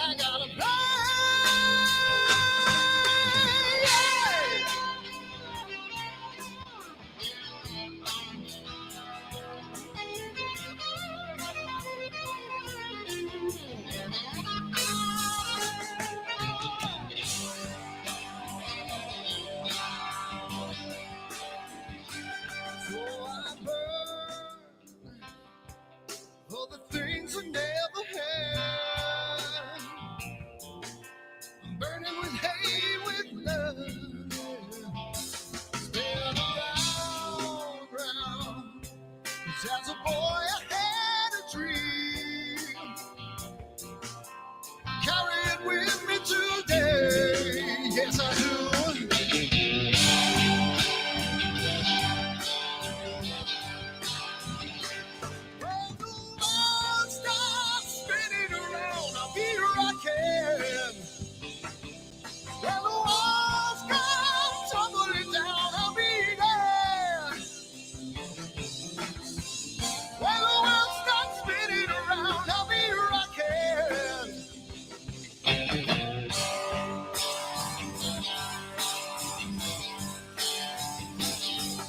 I got a plan. So I burn for the things I never had. I'm burning with hate, with love. Spin around, round. 'Cause as a boy I had a dream. Carry it with me today. Yes, I do. When the world stops spinning around, I'll be rocking. When the walls come tumbling down, I'll be there. When the world stops spinning around, I'll be rocking.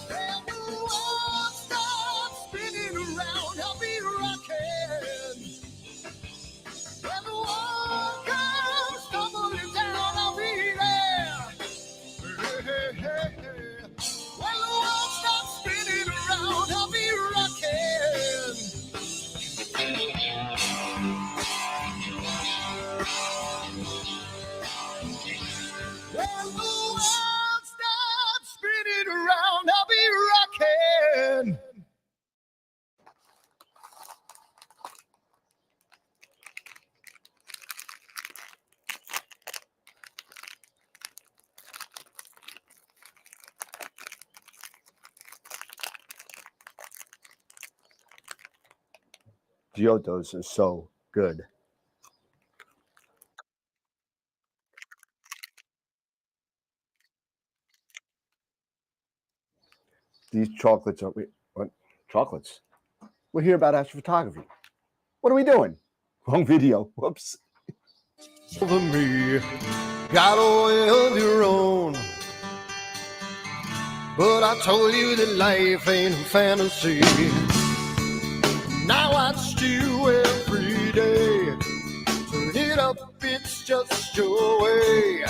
When the world stops spinning around, I'll be rocking. When the world comes tumbling down, I'll be there. Hey, hey, hey, hey. When the world stops spinning around, I'll be rocking. When the world stops spinning around, I'll be rocking. Giottos is so good. These chocolates are what? Chocolates. We're here about astrophotography. What are we doing? Wrong video. Whoops. Over me, got a way of your own. But I told you that life ain't a fantasy. Now I watch you every day. Turn it up, it's just your way.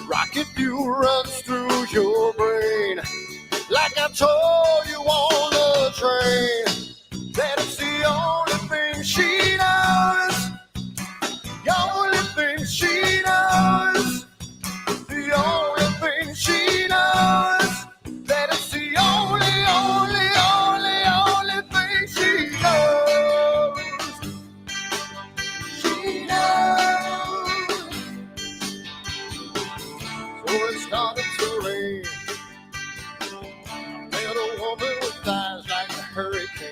Rocket fuel runs through your brain. Like I told you on the train, that it's the only thing she knows. The only thing she knows. The only thing she knows. That it's the only thing she knows. She knows. So it started to rain. Met a woman with eyes like a hurricane.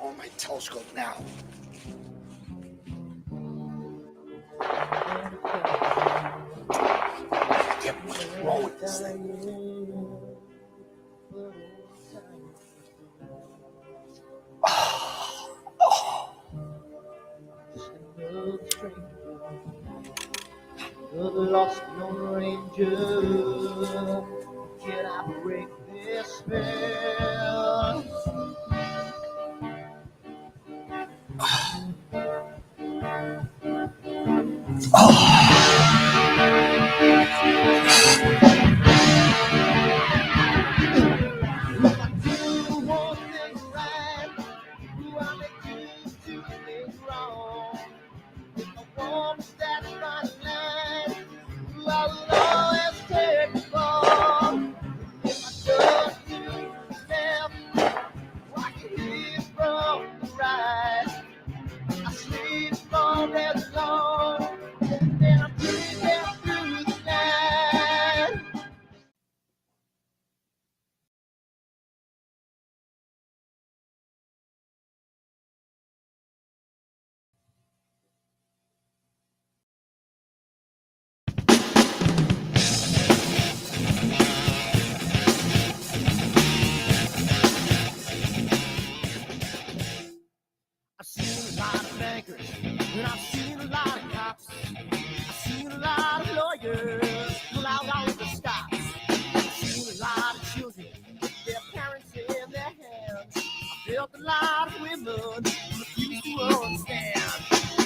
on my telescope now. Damn, what's wrong with this thing? Another lost Lone Ranger. Can I break this spell? One thing right, who I make you two things wrong. If I want that fine line, who I will always take before. If I don't do left, I can hear from the right. I sleep all day long, and then I'm breathing through the night. I've seen a lot of bankers, and I've seen a lot of cops. I've seen a lot of lawyers pull out all of the stops. I've seen a lot of children with their parents in their hands. I've felt a lot of women who refuse to understand.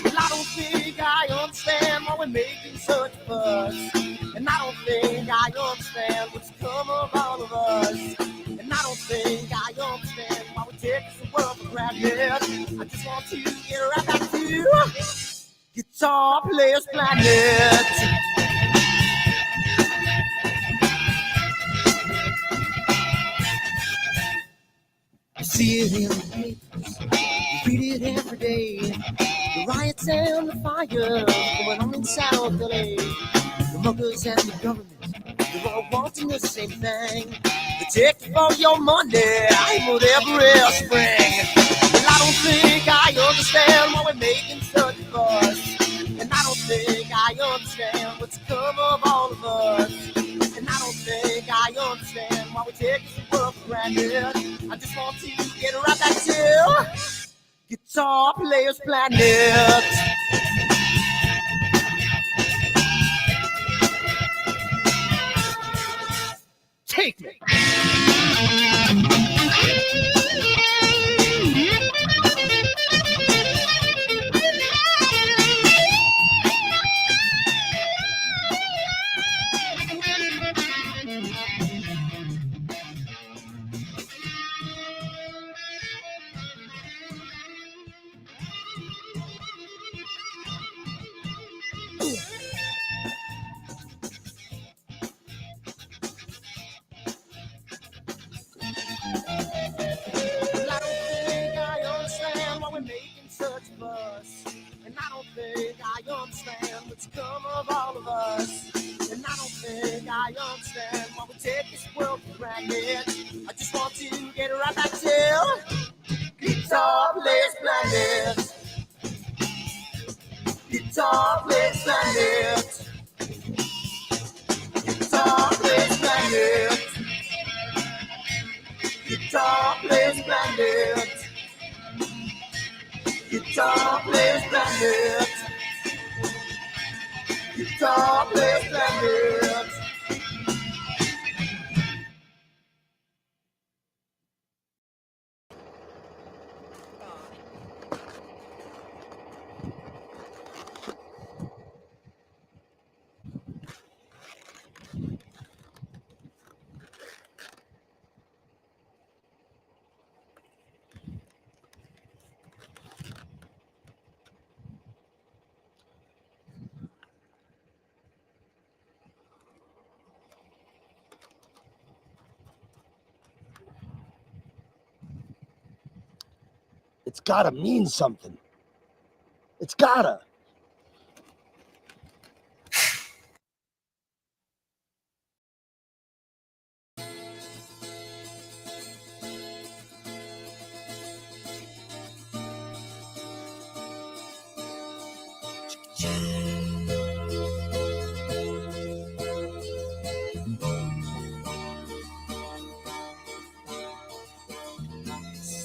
Well, I don't think I understand why we're making such a fuss. And I don't think I understand what's come of all of us. And I don't think I understand why we take this world for granted. I just want to get right back to Guitar Players Planet. You see it in the papers, you read it every day. The riots and the fires going on in South LA. The muggers and the government, they're all wanting the same thing. They take all your money with every spring. Well, I don't think I understand why we're making such a fuss. And I don't think I understand what's come of all of us. And I don't think I understand why we take this world for granted. I just want to get right back to Guitar Players Planet. Take me. Well, I don't think I understand why we're making such a fuss. And I don't think I understand what's come of all of us. And I don't think I understand why we take this world for granted. I just want to get right back to Guitar Players Planet. Guitar Players Planet. Guitar Players Planet. Guitar Players Planet. Guitar Players Planet. Guitar Players Planet. It's gotta mean something. It's gotta.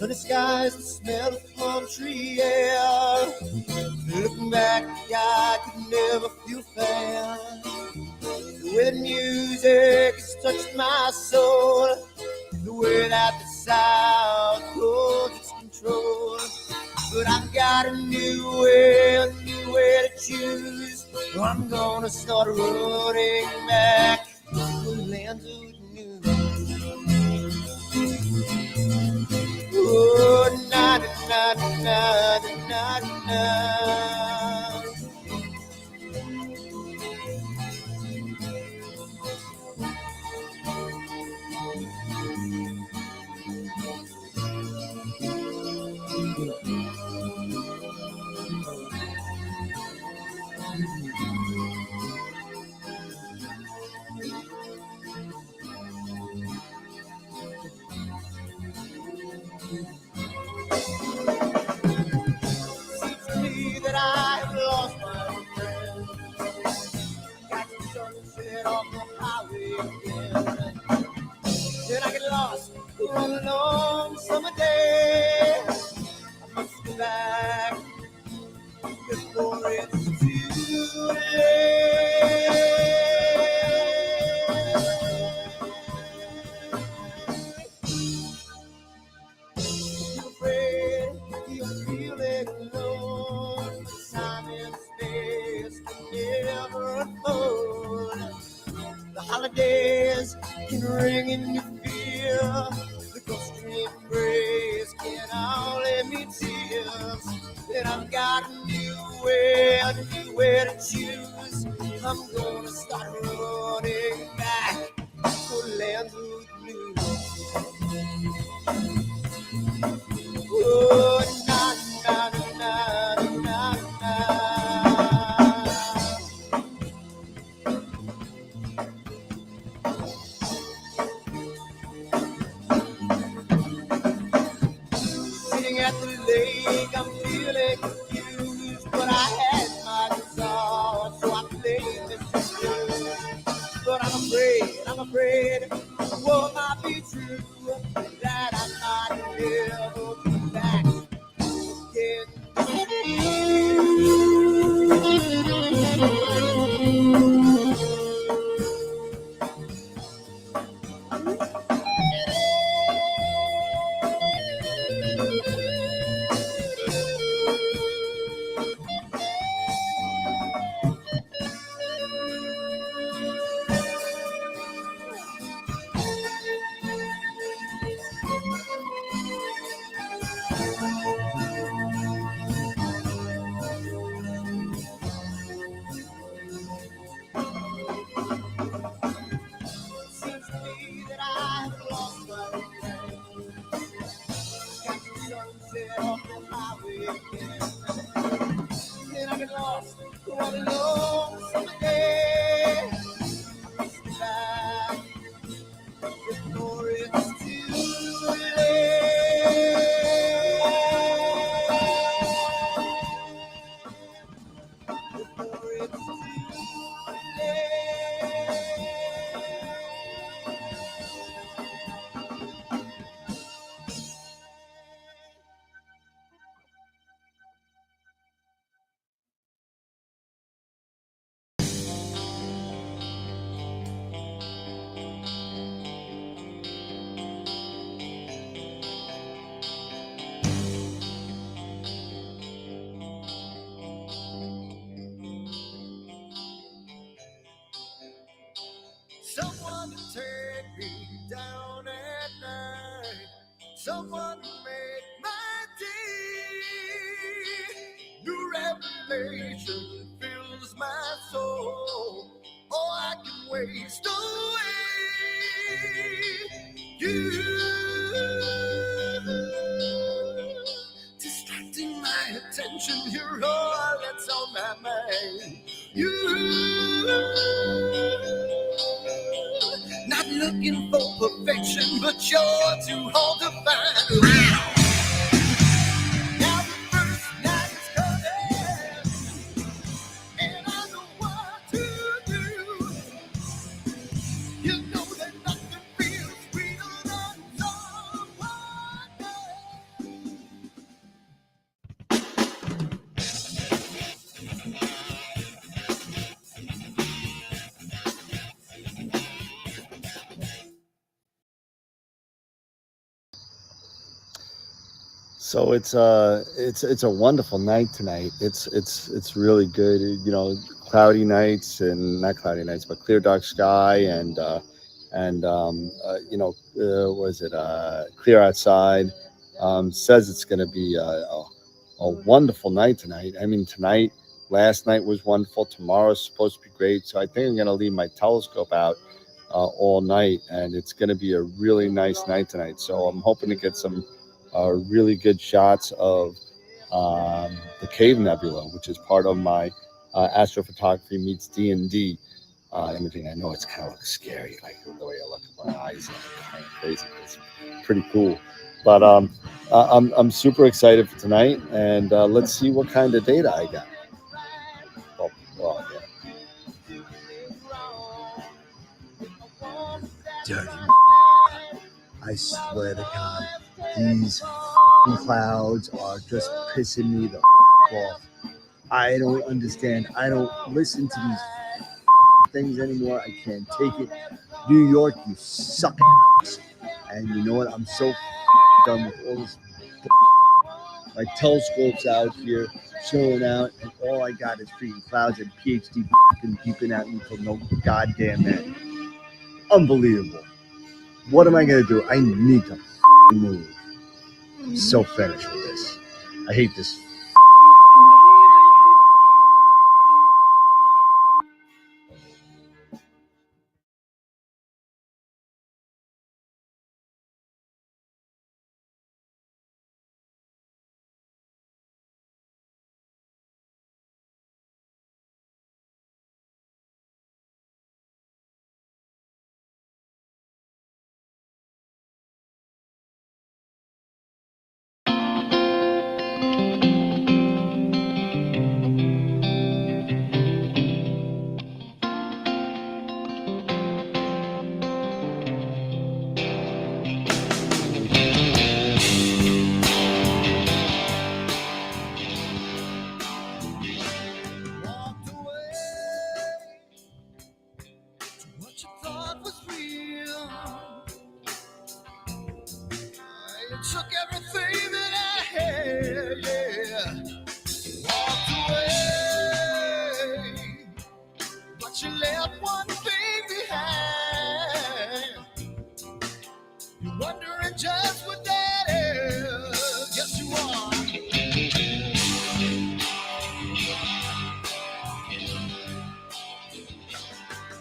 Sunny skies, the smell of plum tree air. Looking back, I could never feel fair. The way the music has touched my soul, the way that the South holds its control. But I've got a new way to choose. I'm gonna start running back to the land of the new. Oh, na na na na na na. Seems to me that I have lost my friend. Got the sunset off the highway again. Then I get lost on a long summer day. I must go back before it's too late. You're afraid you're feeling alone. Time and space can never unfold. The holidays can ring in your fear. The ghost embrace can only mean tears. And I've got a new way to choose. I'm gonna start running back to the land of the blue. Oh, na na na na na na. Sitting at the lake, I'm feeling confused, but I had my guitar, so I played this blues. But I'm afraid, what might be true, that I might never be back again. Seems to me that I've lost my friend. Got the sunset off the highway again. Then I get lost on a long summer day. I must be back before it's too late. Before it's too late. Someone to take me down at night. Someone to make my day. New revelation fills my soul. Oh, I can waste away. You distracting my attention. You're all that's on my mind. Not looking for perfection, but you're too hard to find. Now the first night is coming, and I know what to do. You know that nothing feels sweeter than someone else. So it's a wonderful night tonight. It's really good. Cloudy nights and not cloudy nights, but clear dark sky and was it clear outside. Says it's going to be a wonderful night tonight. I mean, last night was wonderful. Tomorrow's supposed to be great. So I think I'm going to leave my telescope out all night, and it's going to be a really nice night tonight. So I'm hoping to get some really good shots of the Cave Nebula, which is part of my astrophotography meets D&D imaging. I know it's kind of scary, like the way I look at my eyes, kind of crazy. It's pretty cool, but I'm super excited for tonight, and let's see what kind of data I got. Well, yeah. Dirty. I swear to God, these clouds are just pissing me the off. I don't understand. I don't listen to these things anymore. I can't take it. New York, you suck. And you know what? I'm so done with all this. My telescope's out here, chilling out, and all I got is freaking clouds and PhD beeping at me for no goddamn end. Unbelievable. What am I gonna do? I need to move. I'm so finished with this. I hate this. Took everything that I had, yeah. Walked away, but you left one thing behind. You're wondering just what that is. Yes, you are.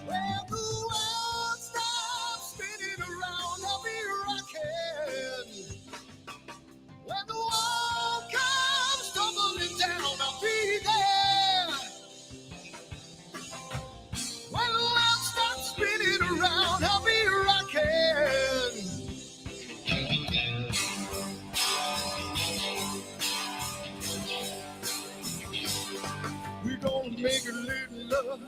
Well, the world stops spinning around, I'll be rocking. When the world comes tumbling down, I'll be there. When the world starts spinning around, I'll be rocking. We're gonna make a little love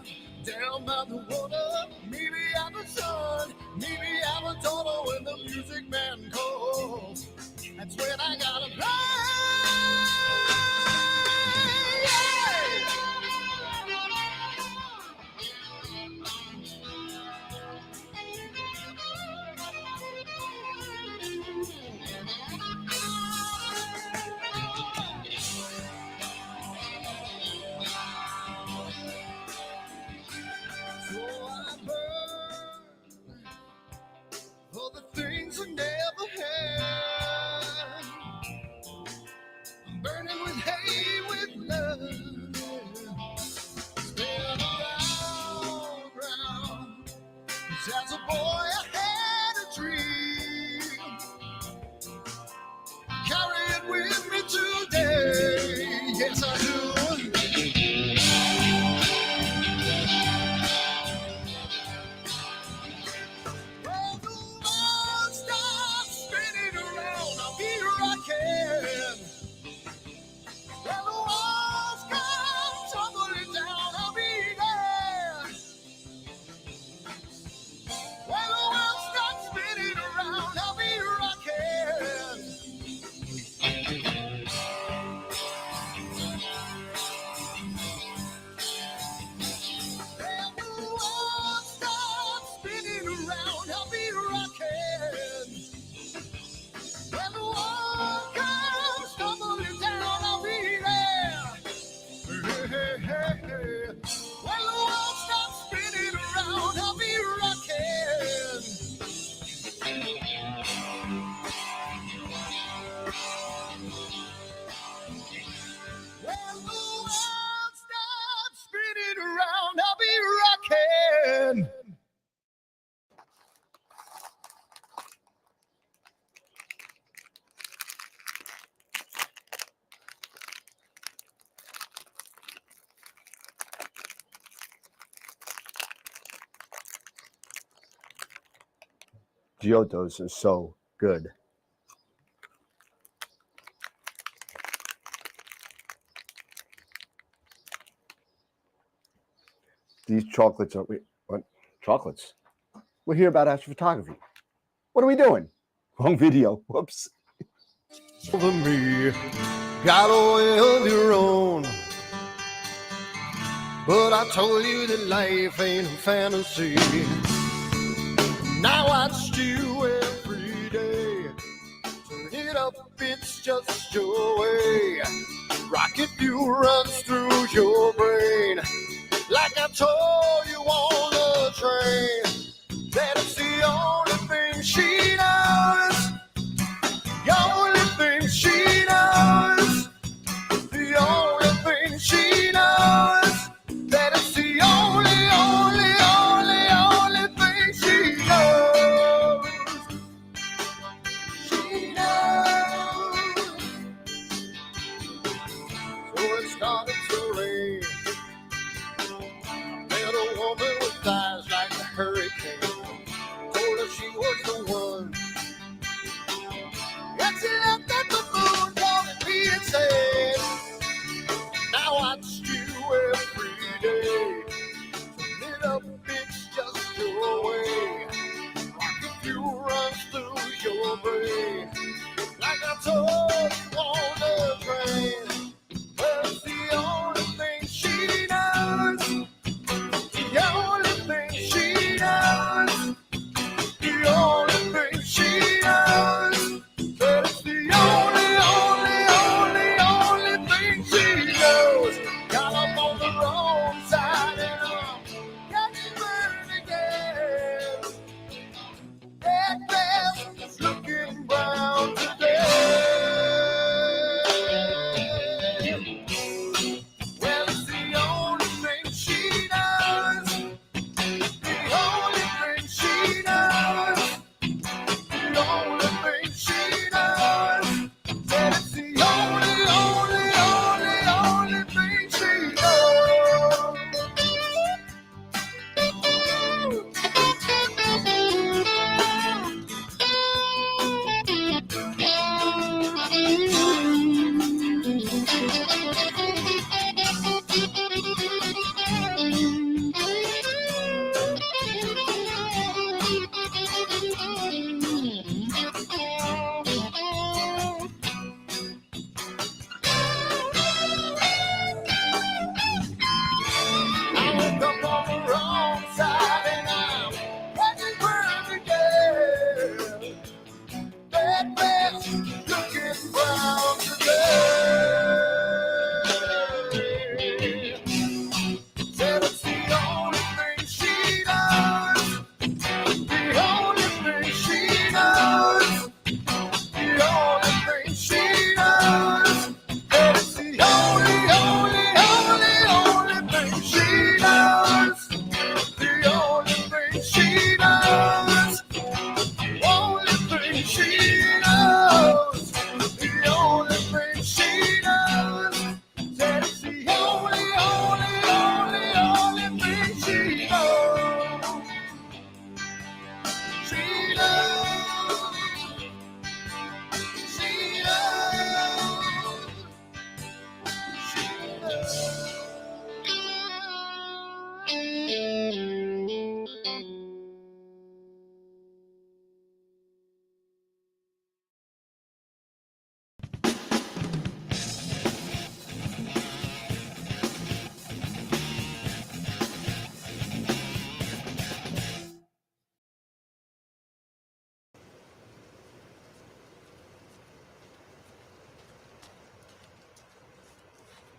down by the water. Maybe out the sun, maybe out the daughter when the music man calls. That's when I gotta play. So I burn for the things I never had. I'm burning with hate, with love. Spin around. 'Cause as a boy I had a dream. Carry it with me today. Yes, I do. When the world stops spinning around, I'll be rocking. When the walls come tumbling down, I'll be there. When the world stops spinning around, I'll be rocking. When the world stops spinning around, I'll be rocking. When the world comes Giottos are so good. These chocolates are what? Chocolates? We're here about astrophotography. What are we doing? Wrong video. Whoops. Over me, got a way of your own. But I told you that life ain't a fantasy. And I watched you every day. Turn it up, it's just your way. Rocket fuel runs through your brain. Like I told you on the train, that it's the only thing she knows. The only thing she knows. The only thing she knows. That it's the only thing she knows. She knows. So it started to rain. Met a woman with eyes like a hurricane. Told her she was the one. And she looked at the moon, calling me and said, now I watched you every day. Turn it up, it's just your way. Rocket fuel runs through your brain. Like I told you on the train. Well, it's the only thing she knows. The only thing she knows. The only thing she knows. That it's the only thing she knows. Got up on the wrong side and got me burned again. That glass is looking brown today. Well, it's the only thing she knows. The only thing she knows. The only thing she knows. That it's the only thing she knows. I woke up on the wrong side and I'm watching burned again. That glass looking brown today. Said it's the only thing she knows. The only thing she knows. The only thing she knows. That it's the only thing she knows. The only thing she knows. The only thing she knows. The only thing she knows. That it's the only thing she knows. She knows. She knows. She knows.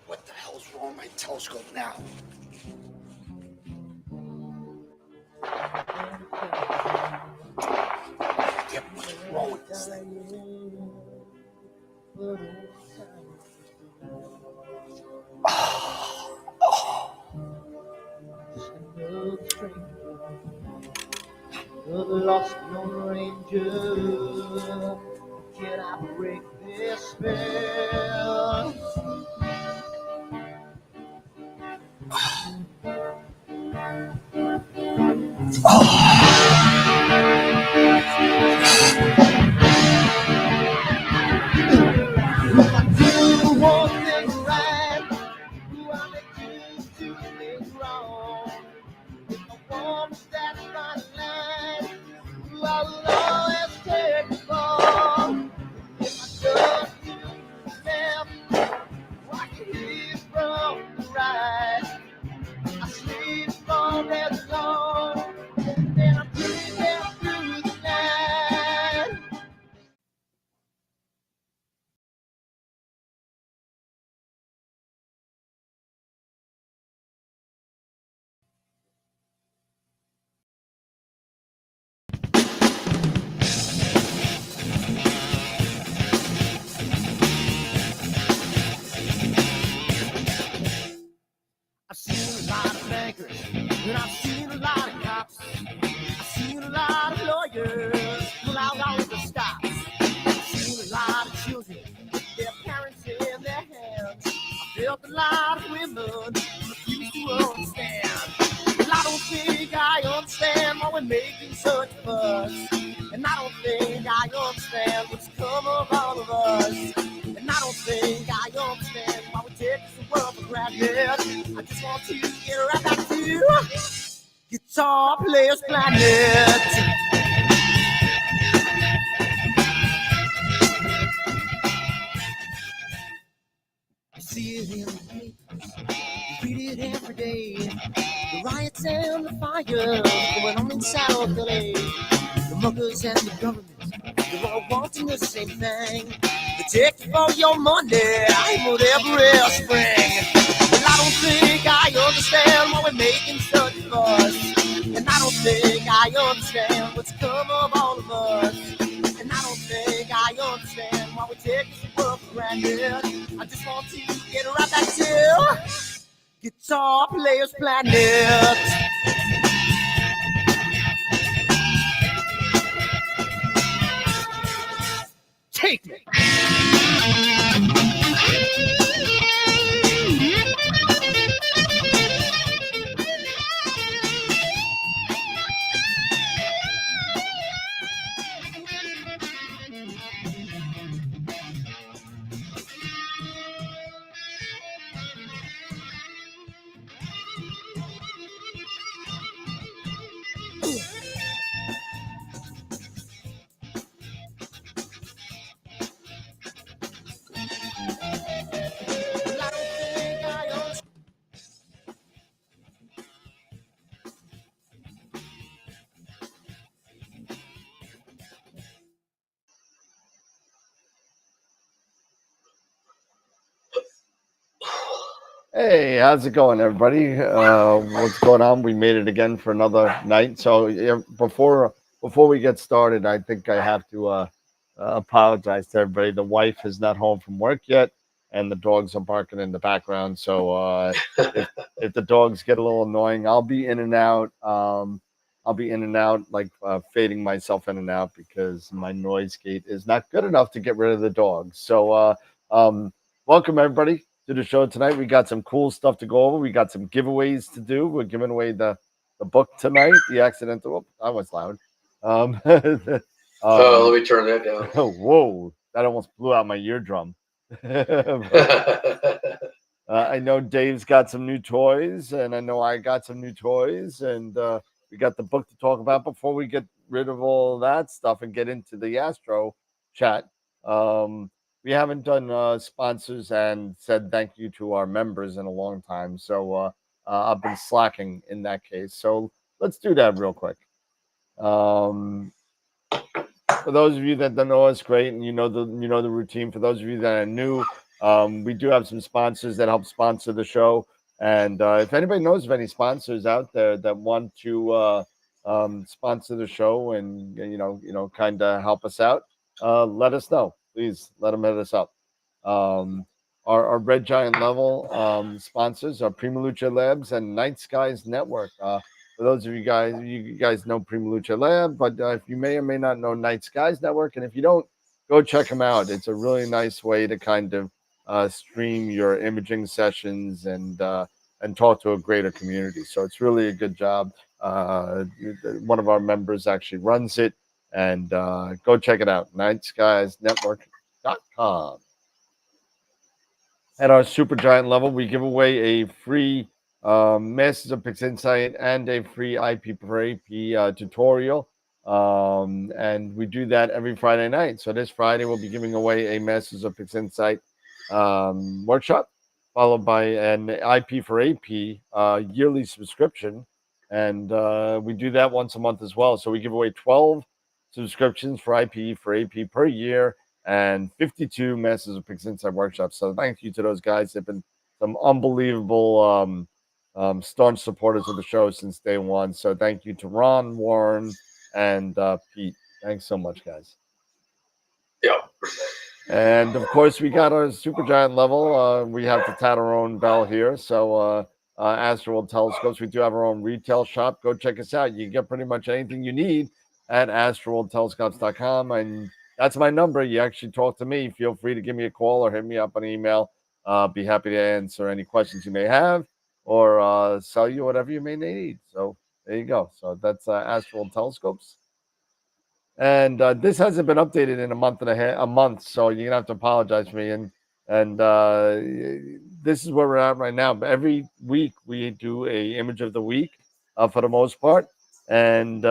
What the hell's wrong with my telescope now? Damn, what's wrong with this thing? The lost Lone Ranger, can I break this spell? stranded. I just want to get right back to Guitar Players Planet. You see it in the papers, you read it every day. The riots and the fires going on in South LA. The muggers and the government, they're all wanting the same thing. They take you for your money, whatever spring. Well, I don't think I understand why we're making such a fuss. And I don't think I understand what's come of all of us. And I don't think I understand why we take this world for granted. I just want to get right back to Guitar Players Planet. Take me. Hey, how's it going, everybody? What's going on? We made it again for another night. So yeah, before we get started, I think I have to apologize to everybody. The wife is not home from work yet, and the dogs are barking in the background. So if the dogs get a little annoying, I'll be in and out. I'll be in and out, like fading myself in and out because my noise gate is not good enough to get rid of the dogs. So welcome everybody to the show tonight. We got some cool stuff to go over. We got some giveaways to do. We're giving away the book tonight, The Accidental. Oh, that was loud. Let me turn that down. Whoa, that almost blew out my eardrum. I know Dave's got some new toys, and I know I got some new toys, and we got the book to talk about. Before we get rid of all that stuff and get into the Astro chat, we haven't done sponsors and said thank you to our members in a long time. So I've been slacking in that case. So let's do that real quick. For those of you that don't know us, great, and you know the routine. For those of you that are new, we do have some sponsors that help sponsor the show. And if anybody knows of any sponsors out there that want to sponsor the show and kind of help us out, let us know. Please let them hit us up. Our Red Giant level sponsors are Prima Lucha Labs and Night Skies Network. For those of you guys know Prima Lucha Lab, but if you may or may not know Night Skies Network, and if you don't, go check them out. It's a really nice way to kind of stream your imaging sessions and talk to a greater community. So it's really a good job. One of our members actually runs it. And go check it out, nightskiesnetwork.com. At our super giant level, we give away a free Masters of Pix Insight and a free IP for AP tutorial. And we do that every Friday night. So this Friday, we'll be giving away a Masters of Pix Insight workshop, followed by an IP for AP yearly subscription. And we do that once a month as well. So we give away 12 subscriptions for IP for AP per year and 52 Masters of Pix Insight workshops. So thank you to those guys. They've been some unbelievable staunch supporters of the show since day one. So thank you to Ron, Warren, and Pete. Thanks so much, guys. Yeah. And of course, we got our super giant level. We have to tat our own bell here. So AstroWorld Telescopes, we do have our own retail shop. Go check us out. You can get pretty much anything you need at AstroWorldTelescopes.com. And that's my number. You actually talk to me. Feel free to give me a call or hit me up on email. Be happy to answer any questions you may have or sell you whatever you may need. So there you go. So that's AstroWorld Telescopes. And this hasn't been updated in a month, so you're gonna have to apologize for me. And And this is where we're at right now. But every week we do a image of the week for the most part, and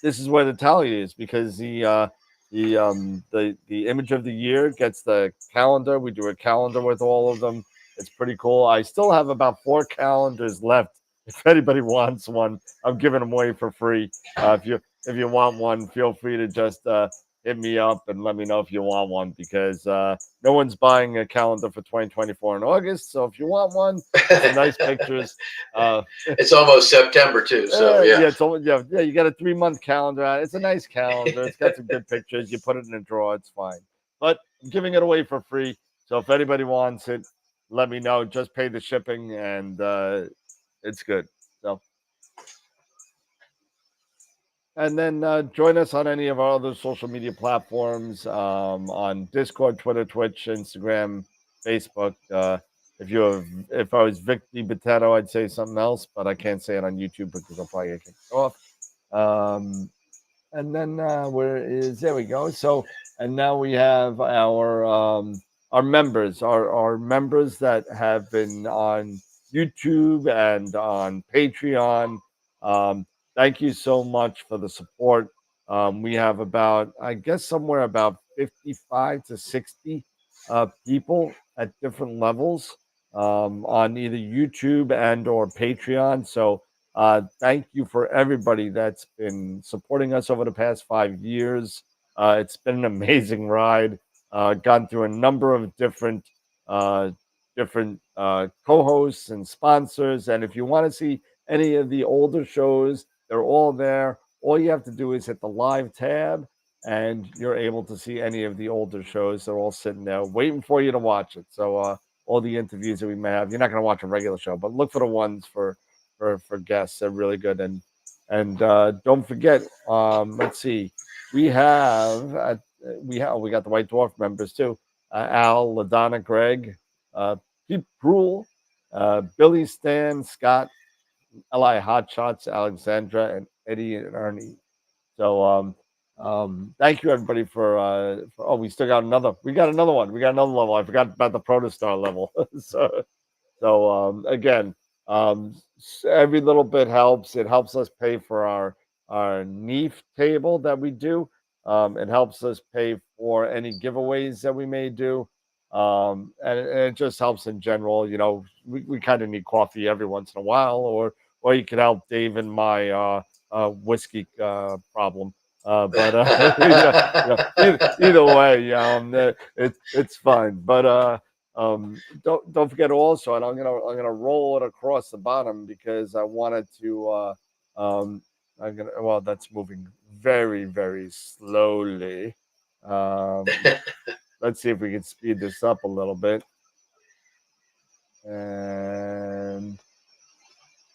this is where the tally is because the image of the year gets the calendar. We do a calendar with all of them. It's pretty cool. I still have about 4 calendars left. If anybody wants one, I'm giving them away for free. If you want one, feel free to just hit me up and let me know if you want one because no one's buying a calendar for 2024 in August. So if you want one, some nice pictures. It's almost September too, so yeah, it's almost, yeah. You got a 3-month calendar out. It's a nice calendar. It's got some good pictures. You put it in a drawer. It's fine. But I'm giving it away for free. So if anybody wants it, let me know. Just pay the shipping, and it's good. So, and then join us on any of our other social media platforms on Discord, Twitter, Twitch, Instagram, Facebook. If I was Vic DiBattista, I'd say something else, but I can't say it on YouTube because I'll probably get kicked off. And then there we go. So, and now we have our members, our members that have been on YouTube and on Patreon. Thank you so much for the support. We have about, I guess, somewhere about 55 to 60 people at different levels on either YouTube and or Patreon. So thank you for everybody that's been supporting us over the past 5 years. It's been an amazing ride. Gone through a number of different co-hosts and sponsors. And if you want to see any of the older shows, they're all there. All you have to do is hit the live tab, and you're able to see any of the older shows. They're all sitting there waiting for you to watch it. So all the interviews that we may have, you're not going to watch a regular show, but look for the ones for guests. They're really good. And don't forget, let's see, we got the White Dwarf members too. Al, LaDonna, Greg, Pete Brule, Billy, Stan, Scott, Li Hotshots, Alexandra, and Eddie and Ernie. So thank you everybody for we still got another. We got another one. We got another level. I forgot about the Protostar level. so again, every little bit helps. It helps us pay for our NEEF table that we do. It helps us pay for any giveaways that we may do. And it just helps in general. You know, we kind of need coffee every once in a while, or you could help Dave in my whiskey problem. Either way, it's fine. But don't forget also, and I'm gonna roll it across the bottom because I wanted to. Well, that's moving very very slowly. Let's see if we can speed this up a little bit, and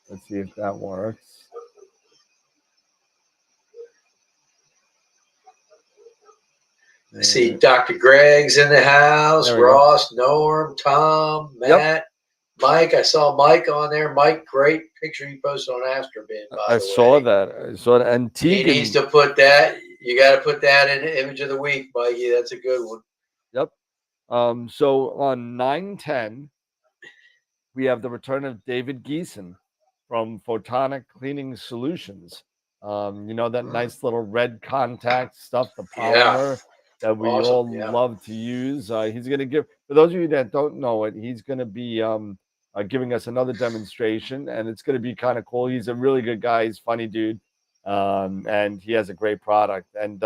let's see if that works. I see Dr. Greg's in the house, Ross, Norm, Tom, Matt, Mike. I saw Mike on there. Mike, great picture you posted on AstroBin, by the way. I saw that. And Tegan. He needs to put that. You got to put that in the image of the week, Mikey. That's a good one. Yep. So on 9/10, we have the return of David Geeson from Photonic Cleaning Solutions. You know, that nice little red contact stuff, the polymer that we all love to use. He's going to give, for those of you that don't know it, he's going to be giving us another demonstration, and it's going to be kind of cool. He's a really good guy. He's a funny dude, and he has a great product. And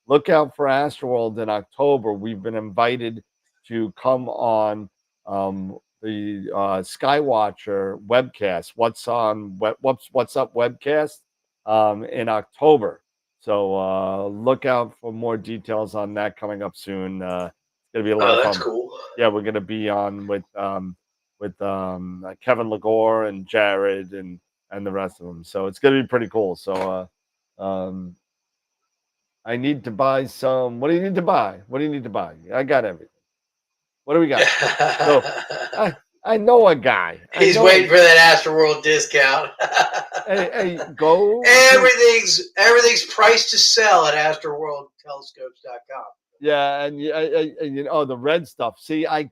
look out for AstroWorld in October. We've been invited to come on the Skywatcher webcast. What's up webcast in October. So look out for more details on that coming up soon. It's gonna be a lot of fun. That's cool. Yeah, we're gonna be on with Kevin Lagore and Jared and the rest of them. So it's gonna be pretty cool. So I need to buy some. What do you need to buy? What do you need to buy? I got everything. What do we got? So I know a guy. He's waiting for that AstroWorld discount. Hey, go. Everything's priced to sell at AstroWorldTelescopes.com. Yeah, and you know the red stuff. See, red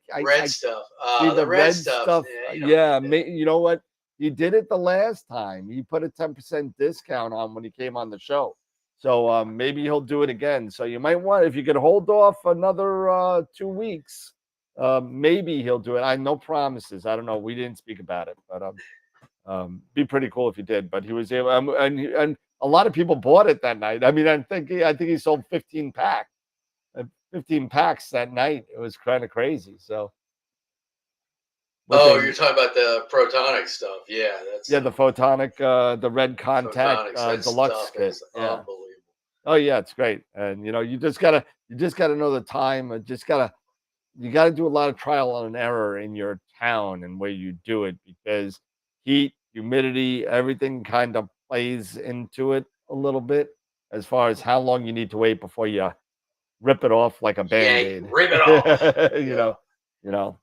stuff. See the red stuff. Yeah, you know what? He did it the last time. He put a 10% discount on when he came on the show. So maybe he'll do it again. So you might want, if you could hold off another 2 weeks, maybe he'll do it. I no promises. I don't know. We didn't speak about it, but be pretty cool if you did. But he was able, and a lot of people bought it that night. I mean, I think he sold 15 packs. 15 packs that night. It was kind of crazy. So, you're talking about the protonic stuff. Yeah, the photonic, the red contact deluxe kit. Yeah. Unbelievable. Oh yeah, it's great. And you just gotta know the time. You gotta do a lot of trial and error in your town and where you do it, because heat, humidity, everything kind of plays into it a little bit as far as how long you need to wait before you rip it off like a Band-Aid. Rip it off. you know.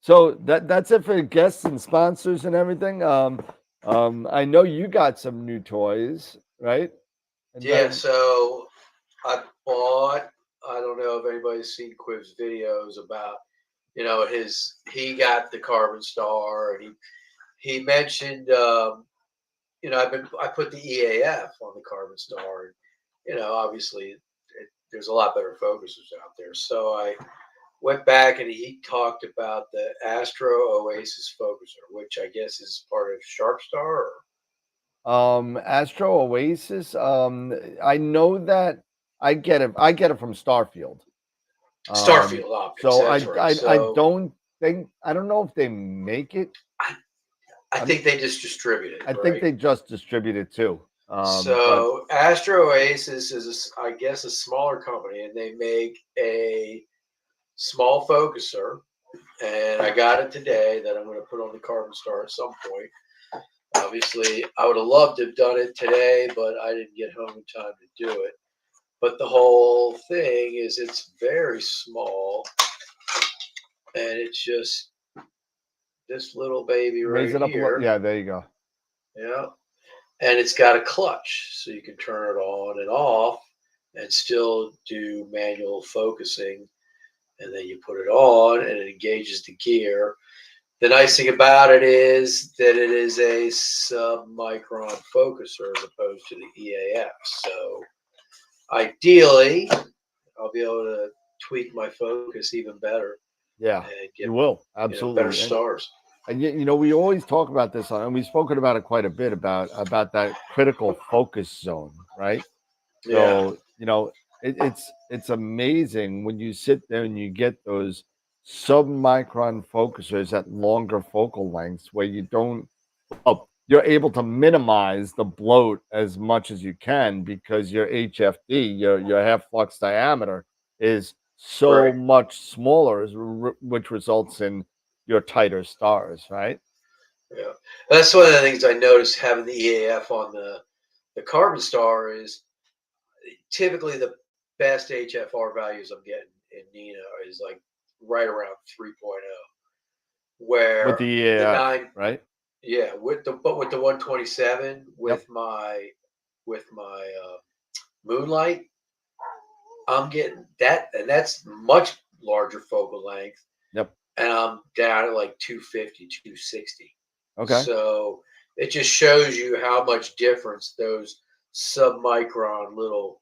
So that's it for guests and sponsors and everything. I know you got some new toys, right? So I bought, I don't know if anybody's seen Quiv's videos about, he got the Carbon Star, and he mentioned, I put the EAF on the Carbon Star, and obviously there's a lot better focusers out there. So I went back and he talked about the Astro Oasis focuser, which I guess is part of Sharp Star. Astro Oasis. I know that I get it from Starfield. Starfield Optics. So I don't know if they make it. I think they just distribute it. I think they just distribute it too. So Astro Oasis is, I guess, a smaller company, and they make a small focuser. And I got it today that I'm going to put on the Carbon Star at some point. Obviously, I would have loved to have done it today, but I didn't get home in time to do it. But the whole thing is, it's very small, and it's just this little baby right raise it up here. Yeah, there you go. Yeah. And it's got a clutch, so you can turn it on and off and still do manual focusing. And then you put it on and it engages the gear. The nice thing about it is that it is a sub-micron focuser as opposed to the EAF. So ideally, I'll be able to tweak my focus even better. Yeah, you will. Absolutely. Better stars. And we always talk about this, and we've spoken about it quite a bit about that critical focus zone, right? Yeah. So, it's amazing when you sit there and you get those sub-micron focusers at longer focal lengths where you're able to minimize the bloat as much as you can, because your HFD, your half flux diameter, is so much smaller, which results in your tighter stars, right? Yeah, that's one of the things I noticed having the EAF on the Carbon Star is typically the best HFR values I'm getting in Nina is like right around 3.0. Where with the EAF, right? Yeah, with the 127 with my Moonlight, I'm getting that, and that's much larger focal length. Yep. And I'm down at like 250, 260. Okay. So it just shows you how much difference those sub-micron little,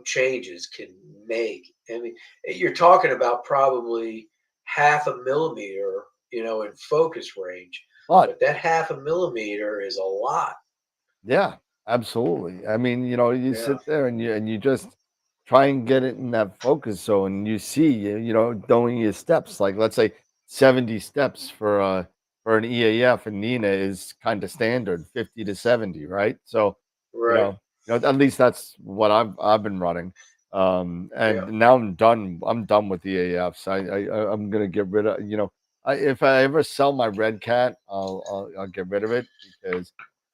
changes can make. I mean, you're talking about probably half a millimeter, in focus range. But that half a millimeter is a lot. Yeah, absolutely. I mean, you sit there and you just try and get it in that focus zone. You see, doing your steps, like let's say 70 steps for an EAF and Nina is kind of standard, 50 to 70, right? So, at least that's what I've been running. And now I'm done. I'm done with EAFs. I'm gonna get rid of, if I ever sell my Red Cat, I'll get rid of it, because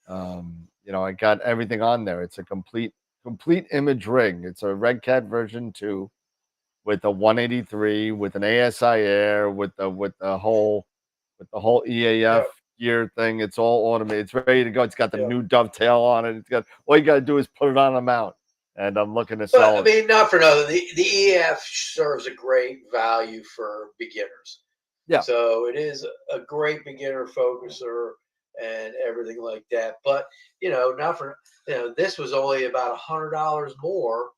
I got everything on there. It's a complete image rig. It's a Red Cat version 2. with a 183, with an ASI Air, with the whole EAF gear thing. It's all automated. It's ready to go. It's got the new dovetail on it. It's got all you got to do is put it on a mount. And I'm looking to sell But I mean, not for nothing. The EF serves a great value for beginners. Yeah. So it is a great beginner focuser and everything like that. But not for this was only about $100 more,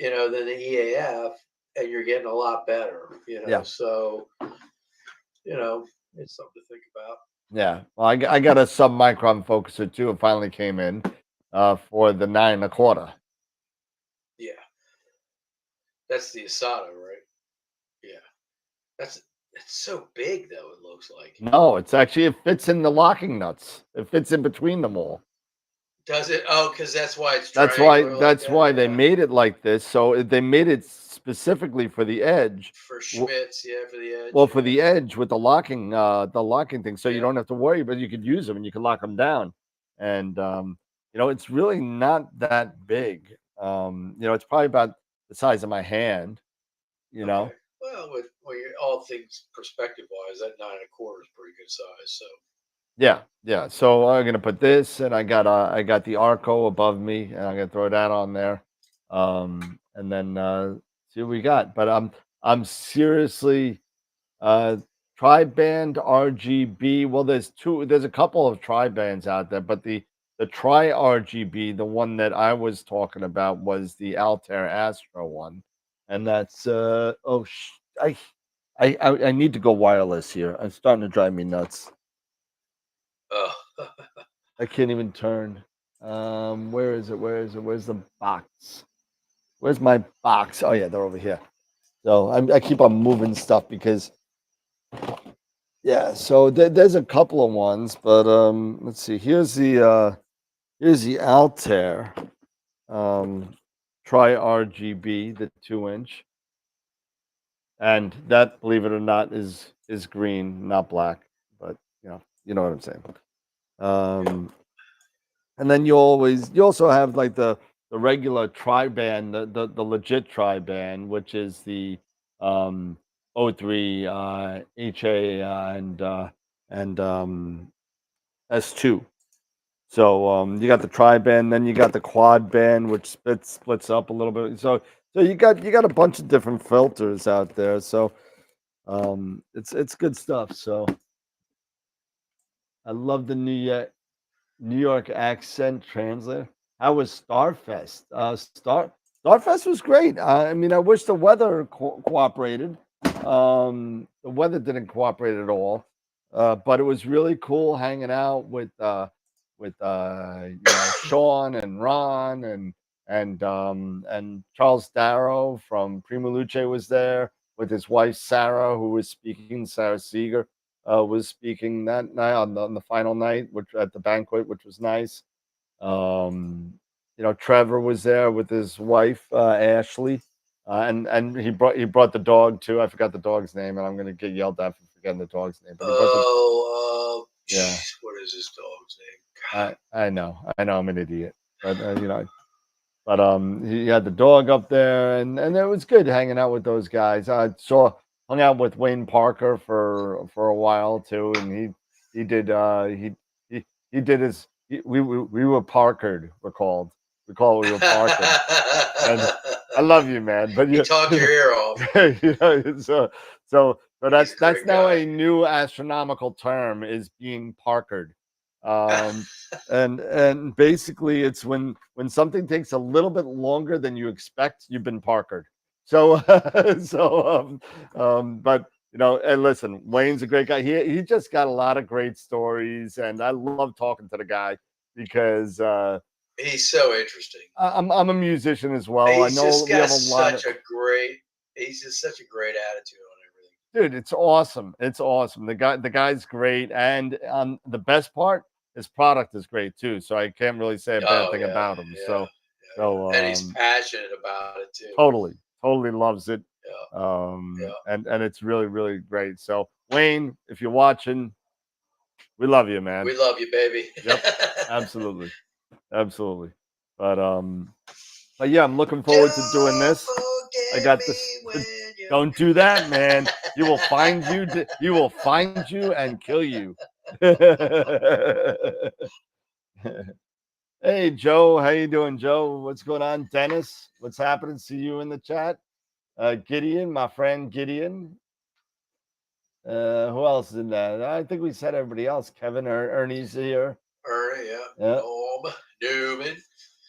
than the EAF, and you're getting a lot better. Yeah. So it's something to think about. Yeah. Well, I got a sub-micron focuser too. It finally came in for the 9 1/4. Yeah. That's the Asada, right? Yeah. It's so big though, it looks like. No, it's actually it fits in the locking nuts. It fits in between them all. Does it? Oh, because that's why it's That's triangular. why they made it like this. So they made it specifically for the edge. For Schmitz, for the edge. Well, for the edge with the locking thing, so you Yeah. don't have to worry, but you could use them and you can lock them down. And it's really not that big. It's probably about the size of my hand. Okay. Well, with all things perspective wise, that 9 1/4 is pretty good size. So Yeah. So I'm gonna put this, and I got the Arco above me, and I'm gonna throw that on there, and then see what we got. But I'm seriously tri-band RGB. Well, there's a couple of tri-bands out there, but the tri RGB, the one that I was talking about was the Altair Astro one, and that's I need to go wireless here. It's starting to drive me nuts. I can't even turn. Where is it? Where's the box? Where's my box? Oh yeah, they're over here. So I keep on moving stuff because so there's a couple of ones, but let's see. Here's the Altair Tri RGB, the 2-inch, and that, believe it or not, is green, not black, but you know what I'm saying. And then you also have like the regular tri-band, the legit tri-band, which is the O3 HA and S2. So you got the tri-band, then you got the quad band, which splits up a little bit. So you got a bunch of different filters out there. So it's good stuff. So I love the New York accent translator. How was Starfest? Starfest was great. I mean, I wish the weather cooperated. The weather didn't cooperate at all, but it was really cool hanging out with Sean and Ron and Charles Darrow from Prima Luce was there with his wife Sarah, who was speaking. Sarah Seeger was speaking that night on the final night, which at the banquet, which was nice. Trevor was there with his wife Ashley, and he brought the dog too. I forgot the dog's name, and I'm going to get yelled at for forgetting the dog's name. But yeah. What is his dog's name? I know, I'm an idiot, but he had the dog up there, and it was good hanging out with those guys. I hung out with Wayne Parker for a while too, and he did he did his we were Parkered. We call it we were Parkered. And I love you, man, but you talked your ear off. So that's now a new astronomical term, is being Parkered. And basically it's when something takes a little bit longer than you expect, you've been Parkered. So but and listen, Wayne's a great guy. He just got a lot of great stories, and I love talking to the guy because he's so interesting. I'm a musician as well. He's I know just got he's just such a great attitude on everything. Dude, it's awesome. It's awesome. The guy's great, and the best part, his product is great too. So I can't really say a bad thing about him. So and he's passionate about it too. Totally loves it. And it's really, really great. So Wayne, if you're watching, we love you, man. We love you, baby. Yep, absolutely. But yeah, I'm looking forward to doing this. I got this. Don't do that, man. You will find you. You will find you and kill you. Hey, Joe. How you doing, Joe? What's going on, Dennis? What's happening? See you in the chat. Gideon, my friend Gideon. Who else is in that? I think we said everybody else. Kevin or Ernie's here. Ernie, yeah. Norm, Newman.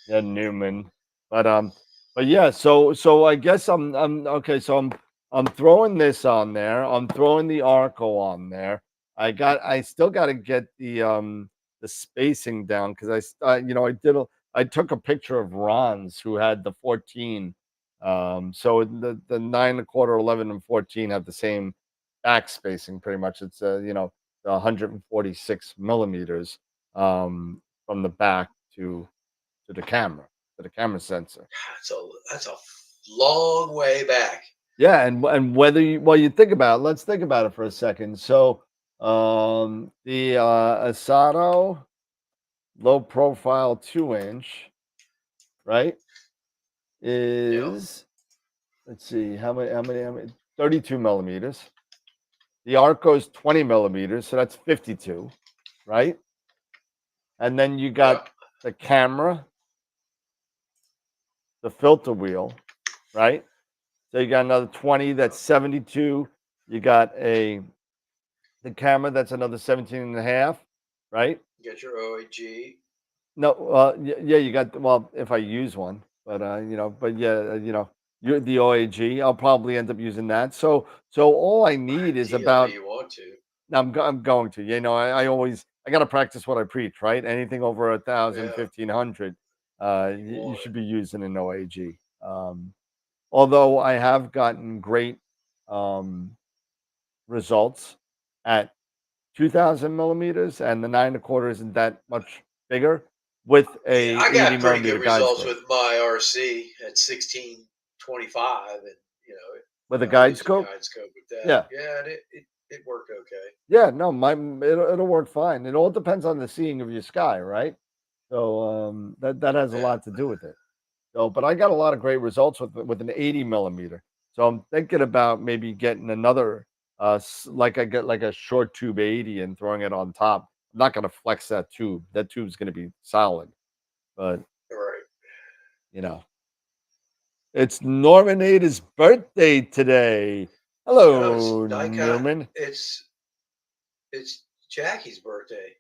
Yeah, Newman. But yeah, so I guess I'm okay, so I'm throwing this on there. I'm throwing the Arco on there. I still got to get the spacing down because I took a picture of Ron's who had the 14. So the 9 1/4, 11, and 14 have the same back spacing pretty much. It's 146 millimeters from the back to the camera, to the camera sensor. That's a long way back. Yeah, and whether you think about it, let's think about it for a second. So the Asado low profile 2-inch, right? Is let's see how many 32 millimeters. The Arco is 20 millimeters, so that's 52, right? And then you got the camera, the filter wheel, right? So you got another 20, that's 72. You got the camera, that's another 17 and a half, right? You got your OAG. No, yeah, you got, well, if I use one, but you're the OAG. I'll probably end up using that. So all I need is about. You want to? I'm going to. I got to practice what I preach, right? Anything over 1,000, 1,500, you should be using an OAG. Although I have gotten great results at 2,000 millimeters, and the 9 1/4 isn't that much bigger with a. I got pretty good results scope. with my RC at 1625, and with a guide scope. With that. Yeah, and it worked okay. Yeah, no, it'll work fine. It all depends on the seeing of your sky, right? So that has a lot to do with it. So, but I got a lot of great results with an 80 millimeter. So I'm thinking about maybe getting another, like I get like a short tube 80 and throwing it on top. I'm not going to flex that tube. That tube's going to be solid. But it's Normanada's birthday today. Hello, Norman. It's Jackie's birthday.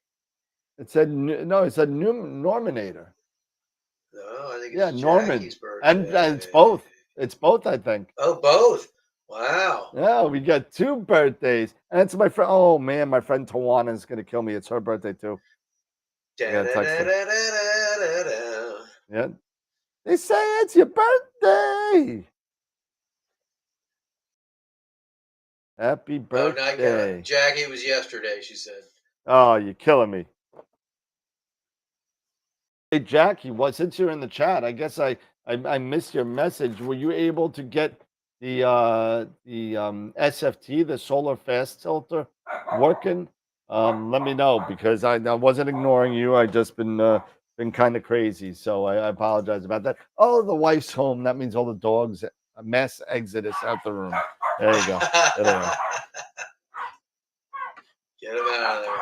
It said Normanator. No, I think it's Norman. Jackie's birthday. And it's both. It's both, I think. Oh, both. Wow. Yeah, we got 2 birthdays. And it's my friend. Oh, man, my friend Tawana is going to kill me. It's her birthday, too. Yeah. They say it's your birthday. Happy birthday. Oh, Jackie was yesterday, she said. Oh, you're killing me. Hey, Jackie, since you're in the chat, I guess I missed your message. Were you able to get the SFT, the solar fast tilter, working? Let me know, because I wasn't ignoring you. I just been kind of crazy, so I apologize about that. Oh, the wife's home. That means all the dogs mass exodus out the room. There you go. Get him out of there.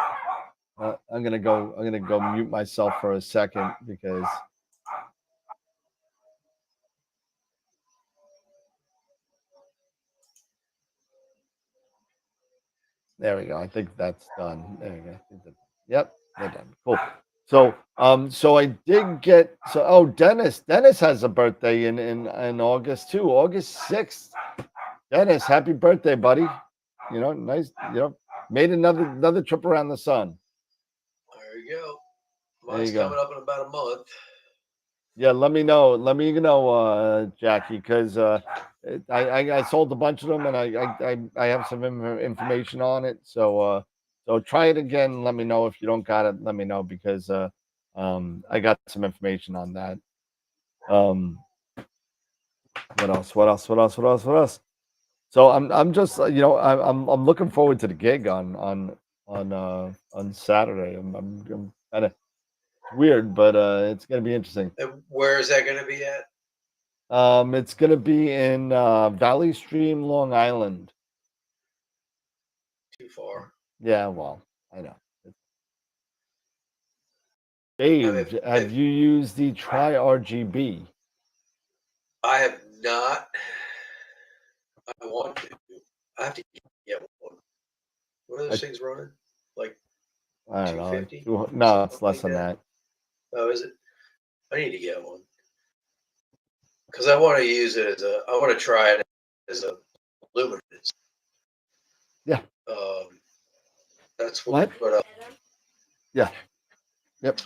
I'm gonna go mute myself for a second because there we go. I think that's done. There you go. Yep, they're done. Cool. So I did get Dennis has a birthday in August too, August 6th. Dennis, happy birthday, buddy. Nice. Made another trip around the sun. There you go. Mine's coming up in about a month. Yeah, let me know, Jackie, because I sold a bunch of them, and I have some information on it. So try it again. Let me know if you don't got it. Let me know, because I got some information on that. What else? So I'm just I'm looking forward to the gig on Saturday. I'm kind of weird, but it's gonna be interesting. And where is that going to be at? It's gonna be in Valley Stream, Long Island. Too far. Yeah, well, I know. I mean, Dave, have you used the Tri RGB? I have not. I want to. I have to get one. What are those things running? Like I don't 250? know. No, it's less than that. Oh, is it? I need to get one because I want to use it as a. I want to try it as a luminance. Yeah. That's what. Yeah. Yep.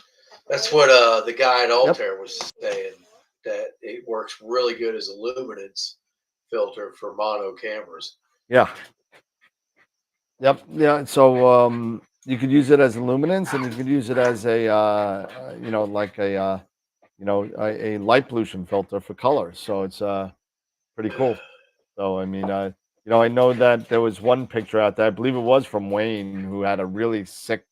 That's what the guy at Altair was saying, that it works really good as a luminance filter for mono cameras. Yeah. Yep. Yeah. So you could use it as a luminance, and you could use it as a like a a light pollution filter for color. So it's pretty cool. So I mean, I know that there was one picture out there. I believe it was from Wayne, who had a really sick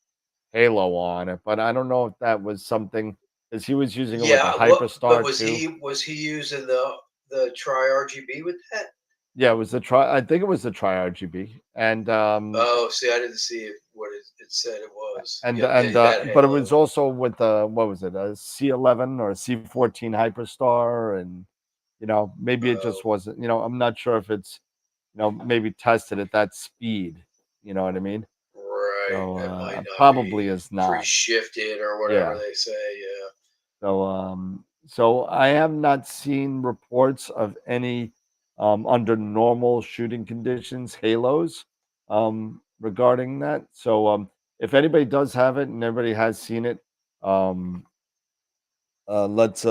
halo on it, but I don't know if that was something, because he was using it with a but Hyperstar was too. he using the Tri RGB with that? Yeah, it was the Tri. I think it was the Tri RGB, and Oh, see, I didn't see what it said it was. and Yeah, and that but it halo. was also with what was it, a C11 or a C14 Hyperstar, and maybe it just wasn't. I'm not sure if it's maybe tested at that speed. You know what I mean? Right. So It might not probably be is not. pre-shifted or whatever Yeah. they say. Yeah. So I have not seen reports of any under normal shooting conditions halos regarding that. So if anybody does have it and everybody has seen it, um, let's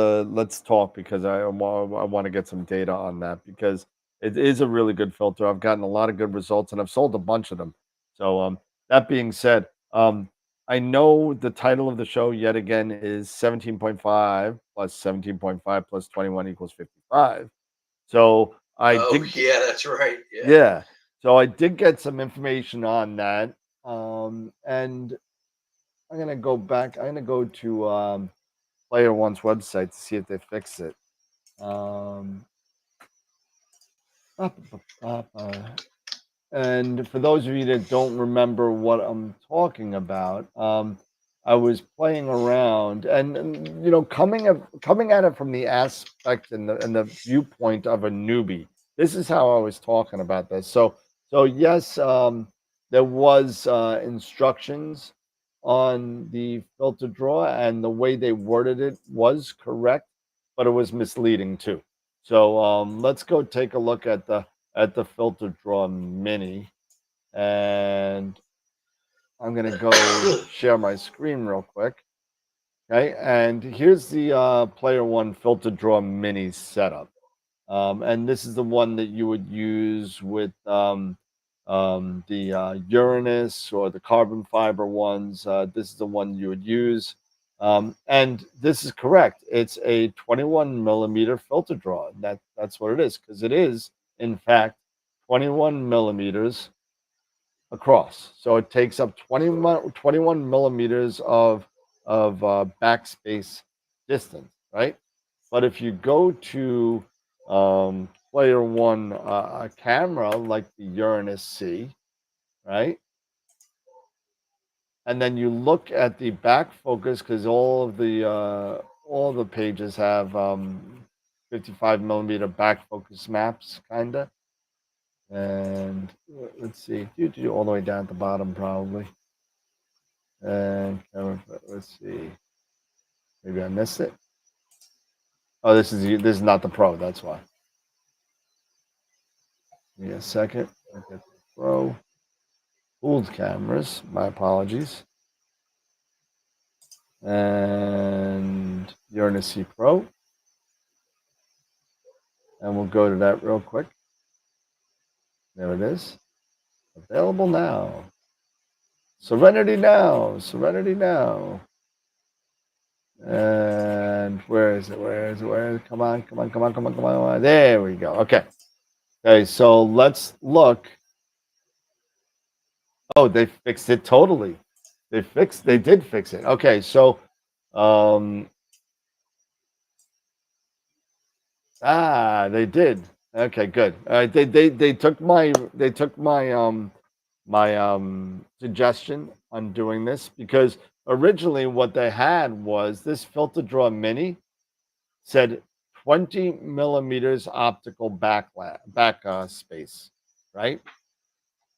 talk, because I want to get some data on that, because it is a really good filter. I've gotten a lot of good results and I've sold a bunch of them. So that being said, I know the title of the show yet again is 17.5 plus 17.5 plus 21 equals 55. So I Oh, did yeah, that's right. Yeah. yeah. So I did get some information on that. And I'm gonna go back. I'm gonna go to Player One's website to see if they fix it. Um, ba- ba- ba- ba- and for those of you that don't remember what I'm talking about, I was playing around, and coming at it from the aspect and the viewpoint of a newbie. This is how I was talking about this. So yes, there was instructions on the filter draw, and the way they worded it was correct, but it was misleading too. So let's go take a look at the filter draw mini, and I'm gonna go share my screen real quick. Okay, and here's the player one filter draw mini setup. And this is the one that you would use with the Uranus or the carbon fiber ones. This is the one you would use. And this is correct. It's a 21 millimeter filter draw. That's what it is, because it is, in fact, 21 millimeters across. So it takes up 21 millimeters of backspace distance, right? But if you go to player one a camera like the Uranus C, right? And then you look at the back focus, because all the pages have 55 millimeter back focus maps, kind of. And let's see, all the way down at the bottom, probably. And let's see, maybe I missed it. Oh, this is not the Pro. That's why. Give me a second. Look at the Pro. Pooled cameras. My apologies. And Uranus C Pro. And we'll go to that real quick. There it is. Available now. Serenity now. Serenity now. And where is it? Where is it? Where is it? Come on, come on, come on, come on, come on. There we go. Okay. Okay, so let's look. Oh, they fixed it totally. They did fix it. Okay, so They did. Okay, good. They took my suggestion on doing this because originally what they had was this filter draw mini said 20 millimeters optical back space, right?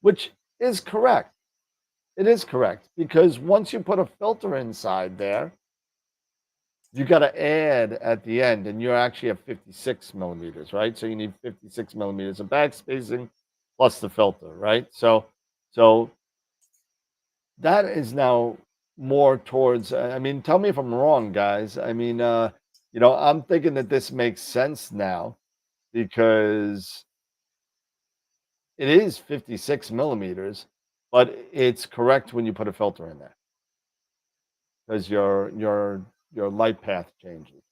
Which is correct. It is correct because once you put a filter inside there, you got to add at the end, and you're actually at 56 millimeters, right? So you need 56 millimeters of back spacing plus the filter, right? So that is now more towards. I mean, tell me if I'm wrong, guys. I mean, I'm thinking that this makes sense now because it is 56 millimeters, but it's correct when you put a filter in there because your light path changes.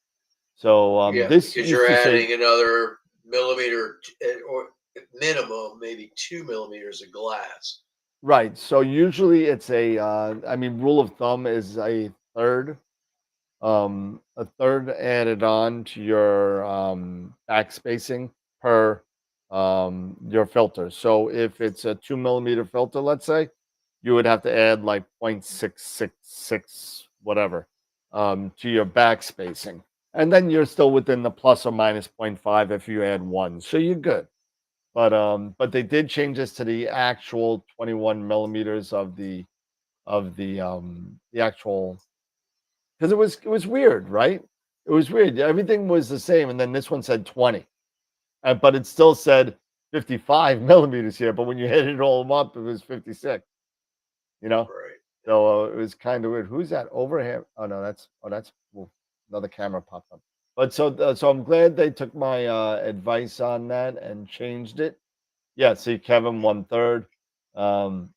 So Yeah, this because used you're to say adding another millimeter or minimum, maybe 2 millimeters of glass. right. So usually it's I mean, rule of thumb is a third added on to your back spacing per your filter. So if it's a 2 millimeter filter, let's say, you would have to add like 0.666 whatever to your back spacing. And then you're still within the plus or minus zero point 0.5 if you add one. So you're good. But they did change this to the actual 21 millimeters of the actual because it was weird, right? It was weird. Everything was the same, and then this one said 20, but it still said 55 millimeters here. But when you hit it all up, it was 56. You know, Right. so it was kind of weird. Who's that over here? Oh no, that's well, another camera popped up. But so I'm glad they took my advice on that and changed it. Yeah, see, Kevin 1/3. Um,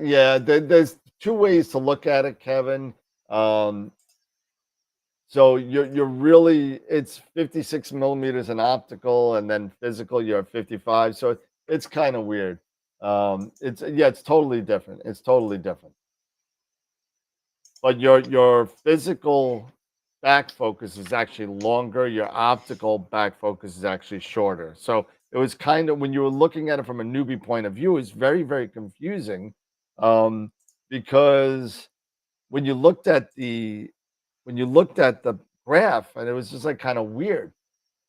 yeah, there's two ways to look at it, Kevin. Um, So you're really it's 56 millimeters in optical, and then physical you're at 55. So it's kind of weird. It's totally different. It's totally different. But your physical back focus is actually longer. Your optical back focus is actually shorter. So it was kind of when you were looking at it from a newbie point of view, it's very very confusing, um, because when you looked at the when you looked at the graph, and it was just like kind of weird.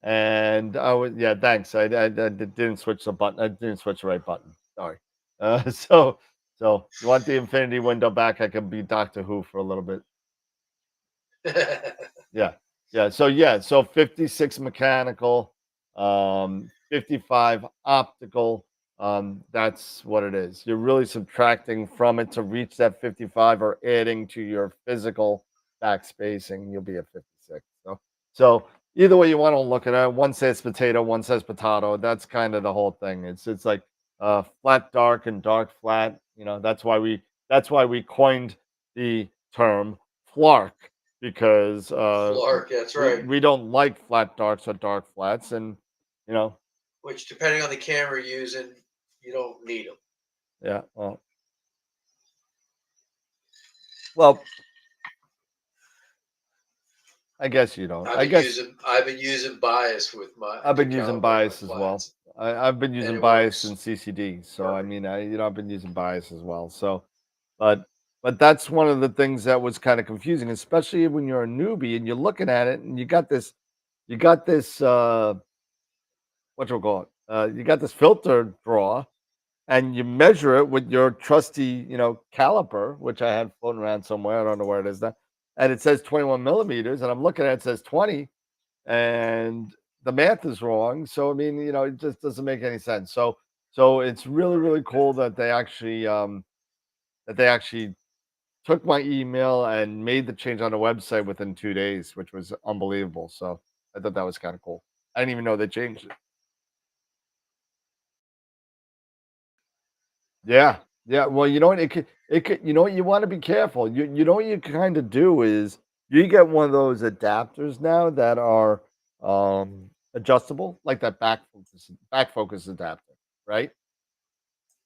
And I was yeah, thanks. Didn't switch the button. I didn't switch the right button. Sorry. So you want the infinity window back? I can be Doctor Who for a little bit. Yeah. So 56 mechanical, 55 optical. That's what it is. You're really subtracting from it to reach that 55 or adding to your physical back spacing, you'll be at 56. So either way you want to look at it, one says potato, one says potato. That's kind of the whole thing. It's like flat dark and dark flat. That's why we coined the term flark because Flark, that's we right. we don't like flat darks or dark flats, and you know, Which, depending on the camera you're using, you don't need them. yeah. Well, I guess you don't. I guess I've been using bias with my I've to been using calibrate my bias as well. flats, I've been and using it bias in works CCD, so I perfect. mean, I've been using bias as well. So, but but that's one of the things that was kind of confusing, especially when you're a newbie and you're looking at it and you got this what you call it, you got this filter draw and you measure it with your trusty, caliper, which I had floating around somewhere. I don't know where it is now. And it says 21 millimeters, and I'm looking at it, it says 20, and the math is wrong. So I mean, it just doesn't make any sense. So it's really, really cool that they actually took my email and made the change on the website within 2 days, which was unbelievable. So I thought that was kind of cool. I didn't even know they changed it. Yeah, yeah. Well, you know what? It could. You know what? You want to be careful. You know what you kind of do is you get one of those adapters now that are adjustable, like that back focus adapter, right?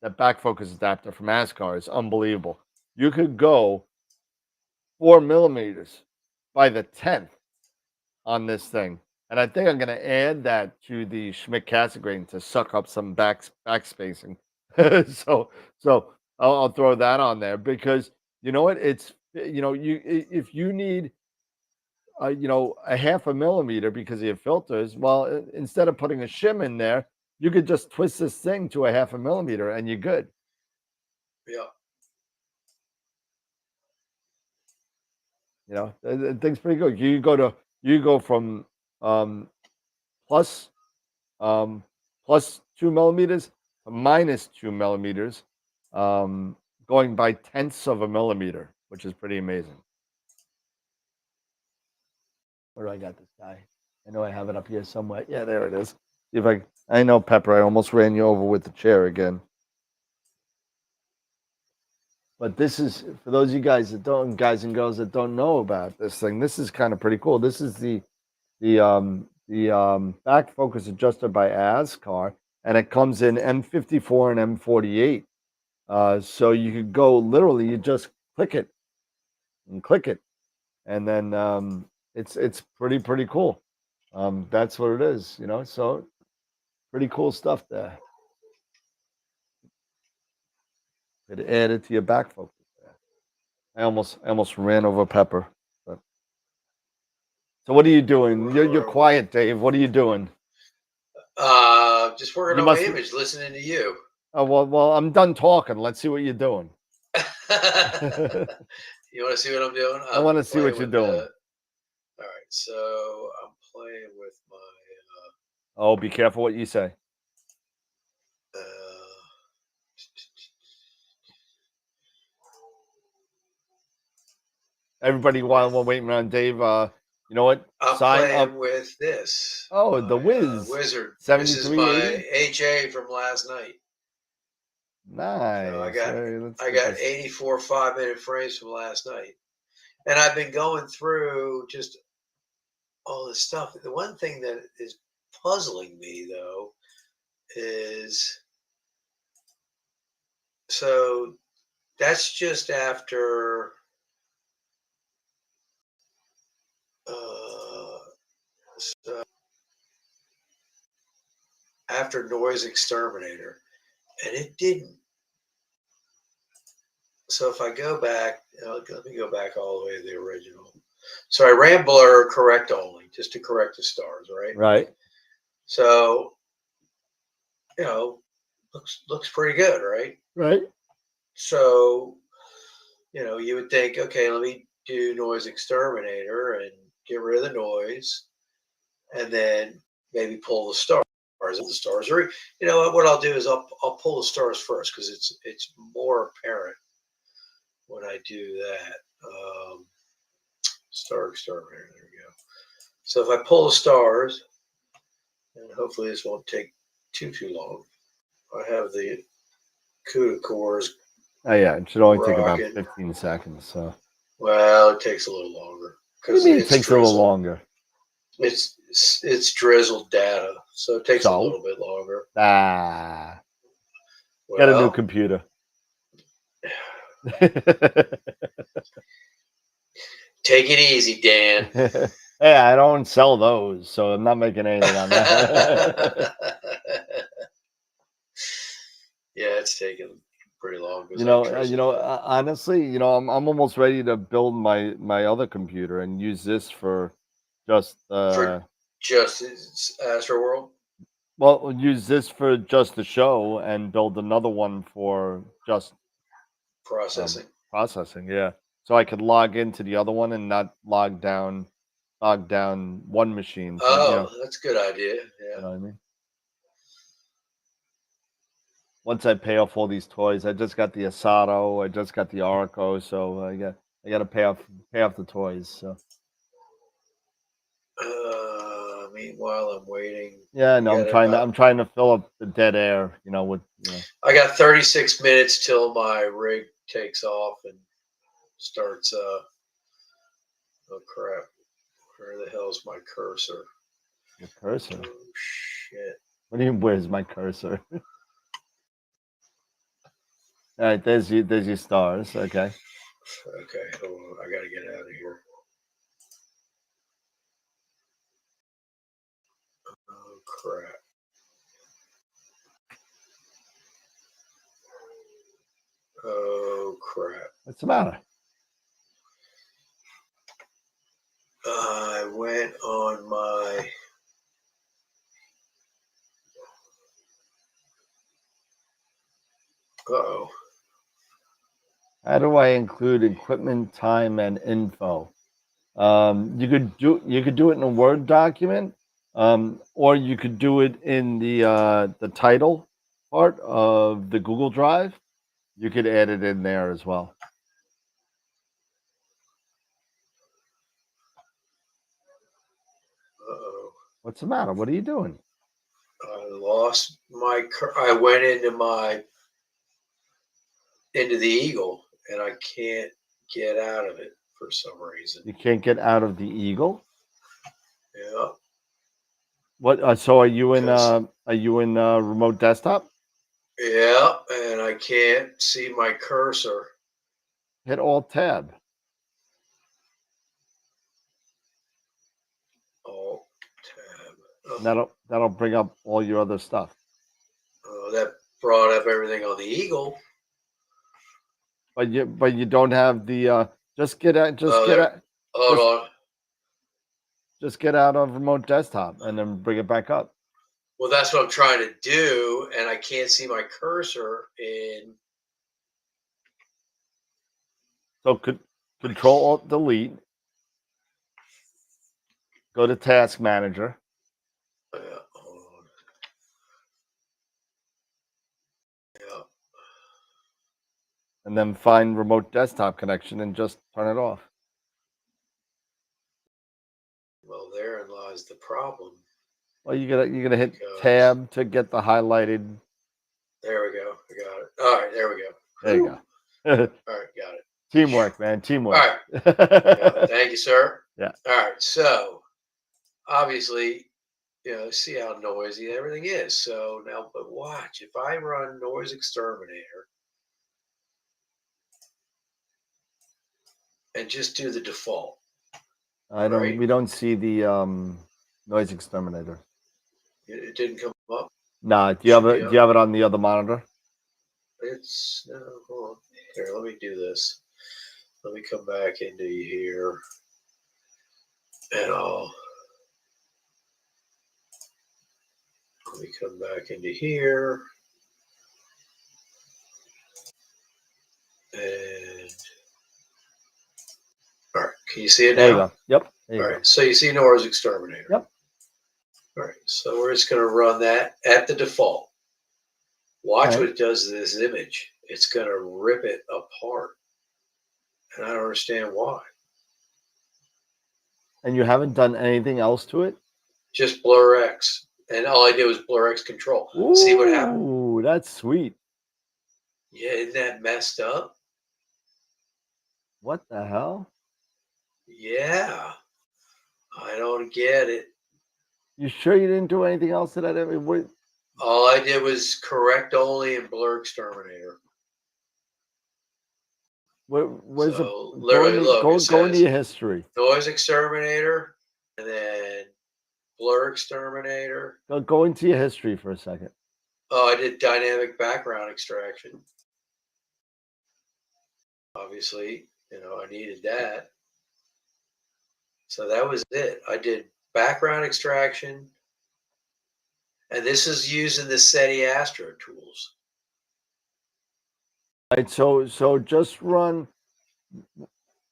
That back focus adapter from ASCAR is unbelievable. You could go 4 millimeters, by the 10th on this thing. And I think I'm going to add that to the Schmidt Cassegrain to suck up some backspacing. so I'll throw that on there because you know what? It's if you need a half a millimeter because of your filters, well, instead of putting a shim in there, you could just twist this thing to a half a millimeter and you're good. Yeah. The thing's pretty good. You go from plus plus 2 millimeters to minus 2 millimeters, going by tenths of a millimeter, which is pretty amazing. Where do I got this guy? I know I have it up here somewhere. Yeah, there it is. See if I know, Pepper, I almost ran you over with the chair again. But this is, for those of you guys and girls that don't know about this thing, this is kind of pretty cool. This is the back focus adjuster by ASCAR, and it comes in M54 and M48. So you could go literally, you just click it, and then it's pretty cool. That's what it is, So pretty cool stuff there. It added to your back focus there. I almost ran over Pepper. But. So what are you doing? You're quiet, Dave. What are you doing? Just working on my image, listening to you. Oh well, I'm done talking. Let's see what you're doing. You want to see what I'm doing? I want to see what you're doing. All right, so I'm playing with my. Oh, be careful what you say. Everybody, while we're waiting around Dave, you know what? I'm playing with this. Oh, the Whiz Wizard. 7380. This is my HA from last night. Nice. So I got 84 5-minute frames from last night, and I've been going through just all this stuff. The one thing that is puzzling me though is so that's just after so after Noise Exterminator, and it didn't. So if I go back, let me go back all the way to the original. So I ran blur correct only, just to correct the stars, right? Right. So, looks pretty good, right? Right. So, you would think, okay, let me do Noise Exterminator and get rid of the noise, and then maybe pull the stars. Or what I'll do is I'll pull the stars first because it's more apparent when I do that. Star Exterminator, there we go. So if I pull the stars, and hopefully this won't take too long. I have the CUDA cores. Oh yeah, it should only take about 15 seconds. So. Well, it takes a little longer. What do you mean it takes a little longer? It's drizzled data, so it takes a little bit longer. Get a new computer. Take it easy, Dan. Hey, I don't sell those, so I'm not making anything on that. Yeah, it's taking pretty long. Honestly, I'm almost ready to build my other computer and use this for just AstroWorld. Well, we'll use this for just the show and build another one for just processing. Yeah. So I could log into the other one and not log down one machine. That's a good idea. Yeah. You know what I mean? Once I pay off all these toys, I just got the Asato, I just got the Oraco, so I got to pay off the toys. So. Meanwhile, I'm waiting. Yeah, no, I'm trying to fill up the dead air. I got 36 minutes till my rig takes off and starts. Oh crap! Where the hell's my cursor? Your cursor? Oh shit! What do you mean? Where's my cursor? All right, there's your stars. Okay. Okay, hold on. I gotta get out of here. crap. Oh, crap. What's the matter? I went on my... Uh-oh. How do I include equipment, time, and info? You could do it in a Word document, or you could do it in the title part of the Google Drive. You could add it in there as well. Uh-oh. What's the matter? What are you doing? I lost my... I went into the Eagle, and I can't get out of it for some reason. You can't get out of the Eagle? Yeah. What? So are you in remote desktop? Yeah, and I can't see my cursor. Hit Alt Tab. Alt Tab. Oh. That'll bring up all your other stuff. Oh, that brought up everything on the Eagle. But you don't have the just get out Hold on. Just get out of remote desktop and then bring it back up. Well, that's what I'm trying to do, and I can't see my cursor in. So Control Alt Delete. Go to Task Manager. Hold on. Yeah. And then find remote desktop connection and just turn it off. Well, therein lies the problem. Well, you're gonna hit Tab to get the highlighted. There we go. I got it. All right, there we go. There you go. All right, got it. Teamwork, man. Teamwork. All right. Thank you, sir. Yeah. All right. So, obviously, see how noisy everything is. So now, but watch, if I run Noise Exterminator and just do the default. We don't see the Noise Exterminator. It didn't come up. Nah, do you have it on the other monitor? It's no. Hold on. Here, let me do this. Let me come back into here, and let me come back into here, and all right. Can you see it now? There you go. Yep. All right. So you see Noise Exterminator. Yep. All right. So we're just going to run that at the default. Watch what it does to this image. It's going to rip it apart. And I don't understand why. And you haven't done anything else to it? Just Blur X. And all I did was Blur X control. Ooh, see what happened? Ooh, that's sweet. Yeah, isn't that messed up? What the hell? Yeah. I don't get it. You sure you didn't do anything else to that? All I did was correct only in Blur Exterminator. Where's so literally, go into your history. Noise Exterminator, and then Blur Exterminator. Go into your history for a second. Oh, I did dynamic background extraction. Obviously, I needed that. So that was it. I did background extraction. And this is using the SETI Astro tools. All right, so just run.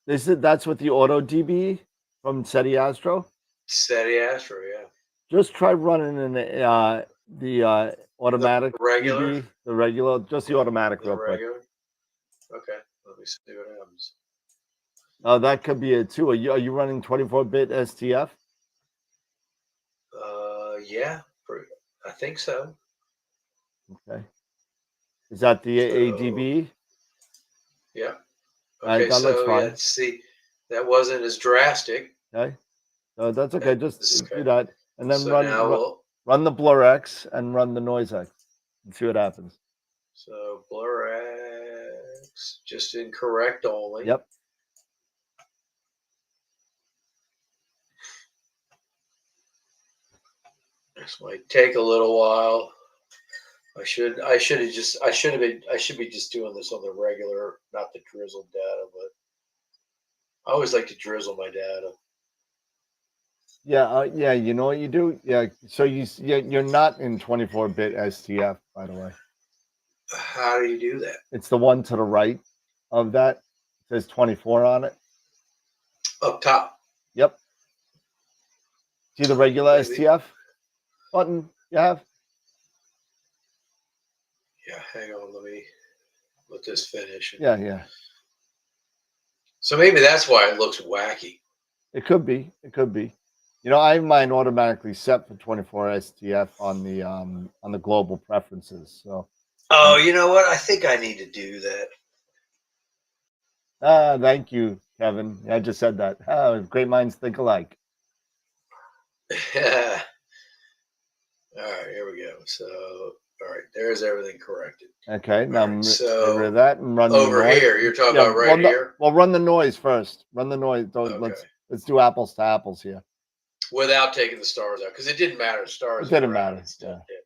That's with the Auto DB from SETI Astro. SETI Astro, yeah. Just try running in the automatic the regular, DB, the regular, just the automatic, real quick. Okay, let me see what happens. That could be it too. Are you running 24-bit STF? Yeah, I think so. Okay. Is that the ADB? Yeah. Okay, that looks fine. Yeah, see, that wasn't as drastic. Okay. So that's okay. Just okay. Do that. And then So run the Blur X and run the Noise X and see what happens. So Blur X, just incorrect only. Yep. This might take a little while. I should be just doing this on the regular, not the drizzled data, but I always like to drizzle my data. Yeah, yeah. You know what you do? Yeah. So you're not in 24-bit STF, by the way. How do you do that? It's the one to the right of that. It says 24 on it. Up top. Yep. See the regular Maybe. STF button you have? Yeah, hang on. Let this finish. Yeah, yeah. So maybe that's why it looks wacky. It could be. It could be. You know, I have mine automatically set for 24 STF on the global preferences. So. Oh, you know what? I think I need to do that. Thank you, Kevin. I just said that. Great minds think alike. Yeah. All right, here we go. So, all right, there's everything corrected. Okay, now Right, so get rid of that and run over the noise. here. You're talking about right here. Well, run the noise first. Run the noise. Okay. Let's do apples to apples here. Without taking the stars out, because it didn't matter. The stars. It didn't were out, matter. it still did.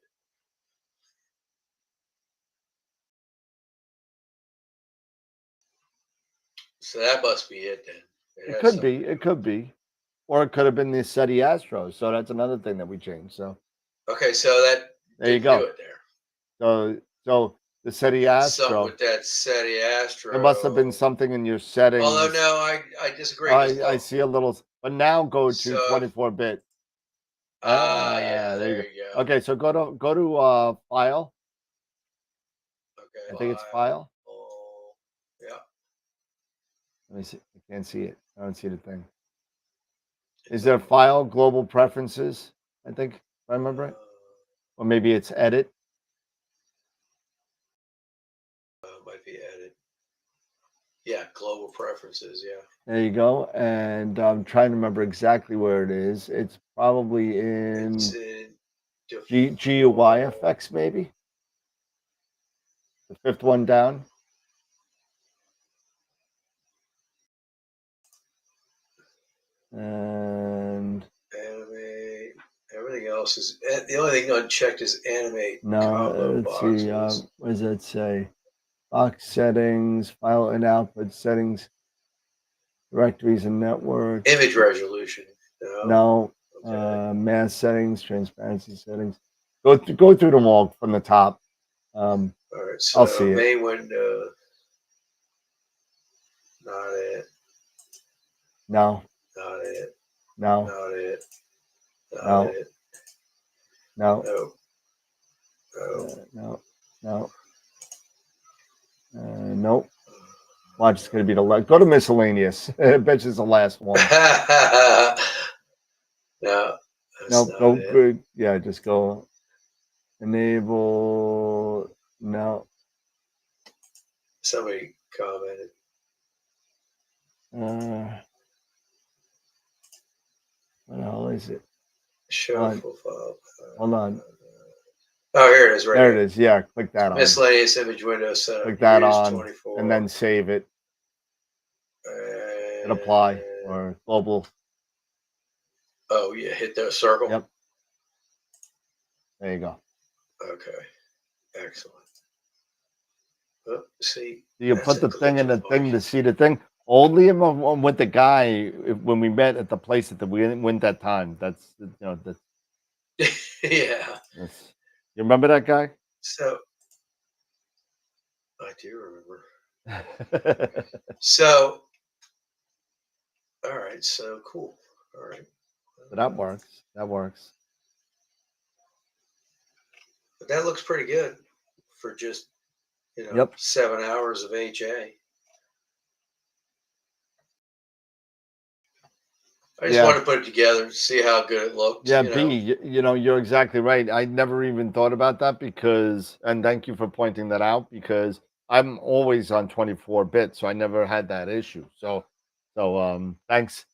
So that must be it then. It could be. It could be. Or it could have been the SETI Astro. So that's another thing that we changed. So okay, so that there you go. do it there. So the SETI Astro. Something with that SETI Astro. There must have been something in your settings. Although no, I disagree. I see a little, but now go to 24-bit. Yeah, there you go. Okay, so go to file. Okay. I think it's file. Oh, yeah. Let me see. I can't see it. I don't see the thing. Is there file global preferences? I think, if I remember it. Or maybe it's edit. Might be edit. Yeah, global preferences. Yeah. There you go. And I'm trying to remember exactly where it is. It's probably in GUI effects, maybe. The fifth one down. And animate. Everything else is the only thing unchecked is animate. No, let's see. What does that say? Box settings, file and output settings, directories and networks. Image resolution. No. Okay. Mask settings, transparency settings. Go through them all from the top. All right. So I'll see main it. window. Not it. No. Not it. No. Not it. Not No. it. No. No. No. No. Nope. Watch, it's going to be the last. Go to miscellaneous. I bet you it's the last one. No. No, go good. Yeah, just go enable. No. Somebody commented. What the hell is it? Show full file. Hold on. Oh, here it is. Right there here. It is. Yeah, click that on. Miscellaneous image window setup. Click that on, 24. and then save it. And apply or global. Oh yeah, hit the circle. Yep. There you go. Okay, excellent. Oh, see, you put the thing in the thing to see the thing. Only with the guy when we met at the place that we went that time. That's yeah. You remember that guy? So I do remember. So all right, so cool. All right. So that works. That works. But that looks pretty good for just 7 hours of HA. I just wanted to put it together to see how good it looked. Yeah, you're exactly right. I never even thought about that and thank you for pointing that out, because I'm always on 24-bit, so I never had that issue. So thanks,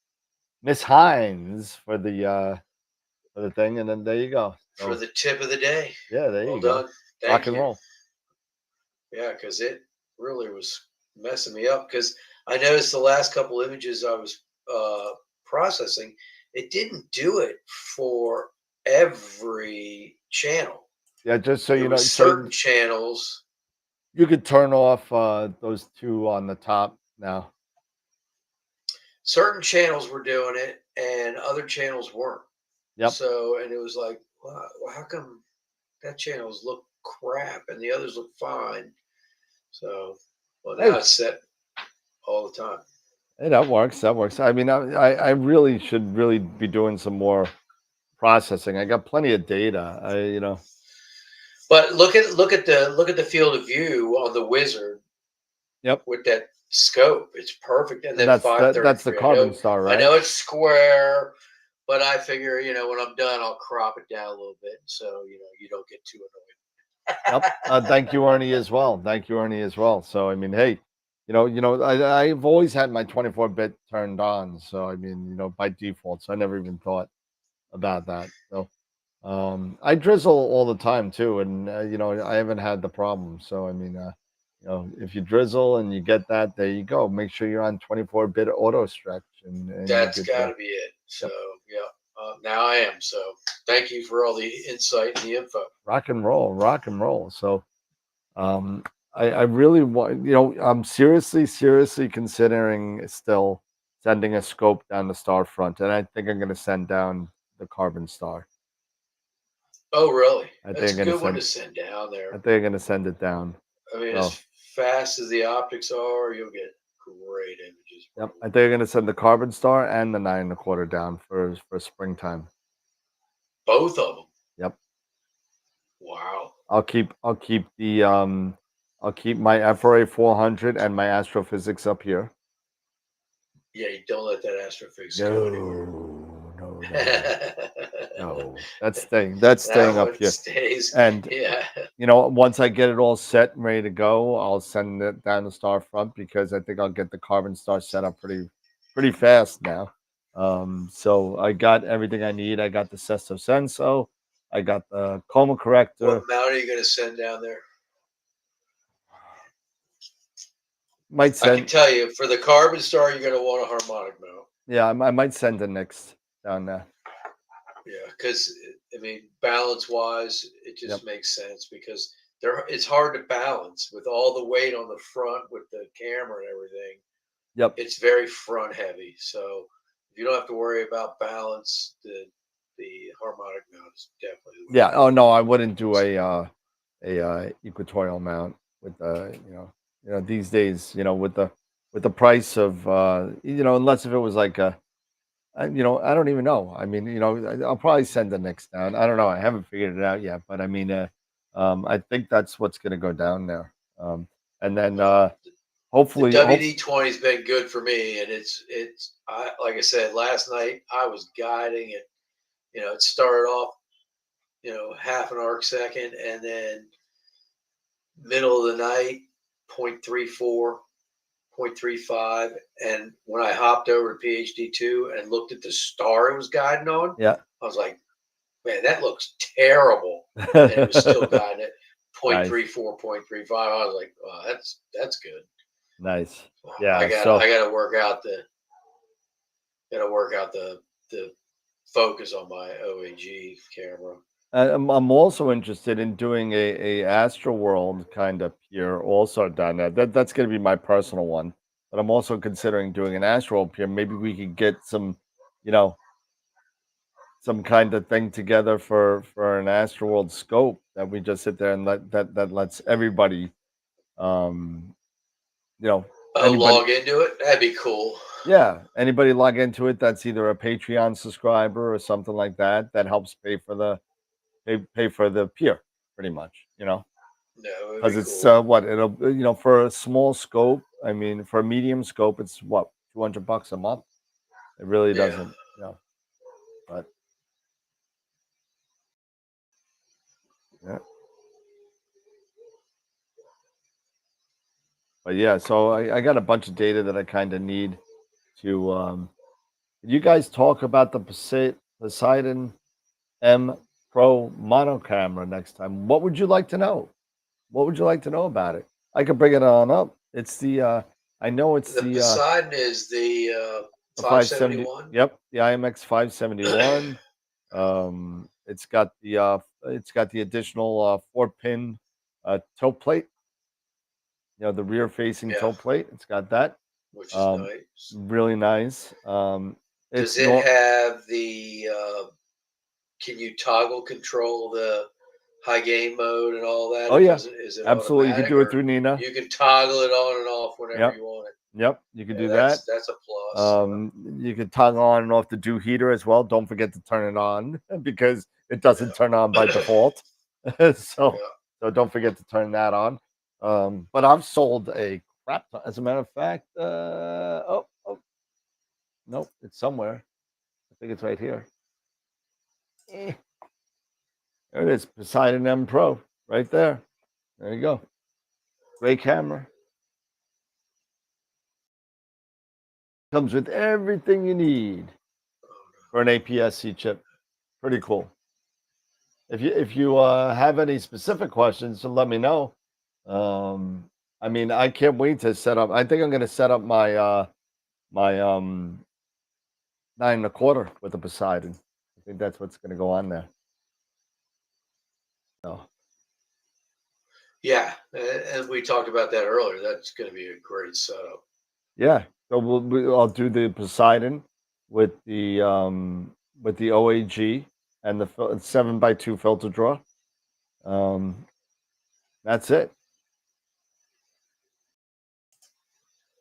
Miss Hines, for the thing, and then there you go. For the tip of the day. Yeah, there you go. Done. Rock and roll. Yeah, because it really was messing me up, because I noticed the last couple images I was processing, it didn't do it for every channel. Yeah, just so There you know, was certain channels. you could turn off those two on the top now. Certain channels were doing it, and other channels weren't. Yep. So, and it was like, well, how come that channels look crap and the others look fine? So, well, now it's set all the time. Hey, that works. That works. I mean, I really should really be doing some more processing. I got plenty of data. But look at the field of view on the Wizard. Yep. With that scope, it's perfect. And then that's the 533. carbon star, right? I know it's square, but I figure, when I'm done, I'll crop it down a little bit, so you don't get too annoyed. Yep. Thank you, Ernie, as well. Thank you, Ernie, as well. So I mean, hey, I've always had my 24-bit turned on. So I mean, by default. So I never even thought about that. So I drizzle all the time too, and I haven't had the problem. So I mean, if you drizzle and you get that, there you go. Make sure you're on 24-bit auto stretch, and That's got to be it. So yeah, now I am. So thank you for all the insight and the info. Rock and roll, rock and roll. So I really want, I'm seriously considering still sending a scope down the star front, and I think I'm going to send down the carbon star. Oh, really? I think That's I'm a gonna good one send- to send down there. I think I'm going to send it down. I mean, So, as fast as the optics are, you'll get great images. yep, I think I'm going to send the carbon star and the 9 1/4 down for springtime. Both of them. Yep. Wow. I'll keep the I'll keep my FRA 400 and my astrophysics up here. Yeah, you don't let that astrophysics go anywhere. No. That's staying up here. Stays. And yeah. Once I get it all set and ready to go, I'll send it down the star front, because I think I'll get the carbon star set up pretty fast now. So I got everything I need. I got the Sesto Senso. I got the coma corrector. What mount are you going to send down there? I can tell you, for the carbon star, you're going to want a harmonic mount. Yeah, I might send the Nix down there. Yeah, because I mean, balance-wise, it just makes sense, because it's hard to balance with all the weight on the front with the camera and everything. Yep. It's very front heavy, so if you don't have to worry about balance, the harmonic mount is definitely. Yeah. Oh no, I wouldn't do a equatorial mount with these days, with the price of unless if it was like I don't even know. I mean, I'll probably send the Nix down. I don't know. I haven't figured it out yet, but I mean, I think that's what's going to go down there. And then hopefully, the WD-20's been good for me, and like I said last night, I was guiding it. It started off, half an arc second, and then middle of the night, 0.34, 0.35, and when I hopped over to PhD2 and looked at the star it was guiding on, I was like, man, that looks terrible. And it was still guiding it 0.34, 0.35. I was like, oh, that's good. Nice. So Yeah. I gotta work out the focus on my OAG camera. I'm also interested in doing a AstroWorld kind of pier also down there. That's going to be my personal one, but I'm also considering doing an AstroWorld pier. Maybe we could get some kind of thing together for an AstroWorld scope that we just sit there and that lets everybody, log into it. That'd be cool. Yeah, anybody log into it that's either a Patreon subscriber or something like that helps pay for the pier, pretty much, because it's cool. what it'll for a small scope. I mean, for a medium scope, it's what $200 a month. It really doesn't, but yeah. But yeah, so I got a bunch of data that I kind of need to. You guys talk about the Poseidon M Pro mono camera next time. What would you like to know? What would you like to know about it? I could bring it on up. It's the I know it's the Poseidon is the 571. Yep, the IMX 571. It's got the additional 4-pin tilt plate. The rear-facing tilt plate. It's got that, which is nice. Really nice. Does it have the? Can you toggle control the high gain mode and all that? Oh yeah, is it absolutely. You can do it through Nina. You can toggle it on and off whenever you want it. Yep, you can do that. That's a plus. You can toggle on and off the Deux heater as well. Don't forget to turn it on because it doesn't turn on by default. So don't forget to turn that on. But I've sold a crap ton. As a matter of fact, nope, it's somewhere. I think it's right here. There it is, Poseidon M Pro, right there. There you go. Great camera. Comes with everything you need for an APS-C chip. Pretty cool. If you have any specific questions, so let me know. I mean, I can't wait to set up. I think I'm going to set up my 9.25 with the Poseidon. I think that's what's going to go on there. So. Yeah, and we talked about that earlier. That's going to be a great setup. Yeah, so I'll do the Poseidon with the OAG and the 7x2 filter draw. That's it.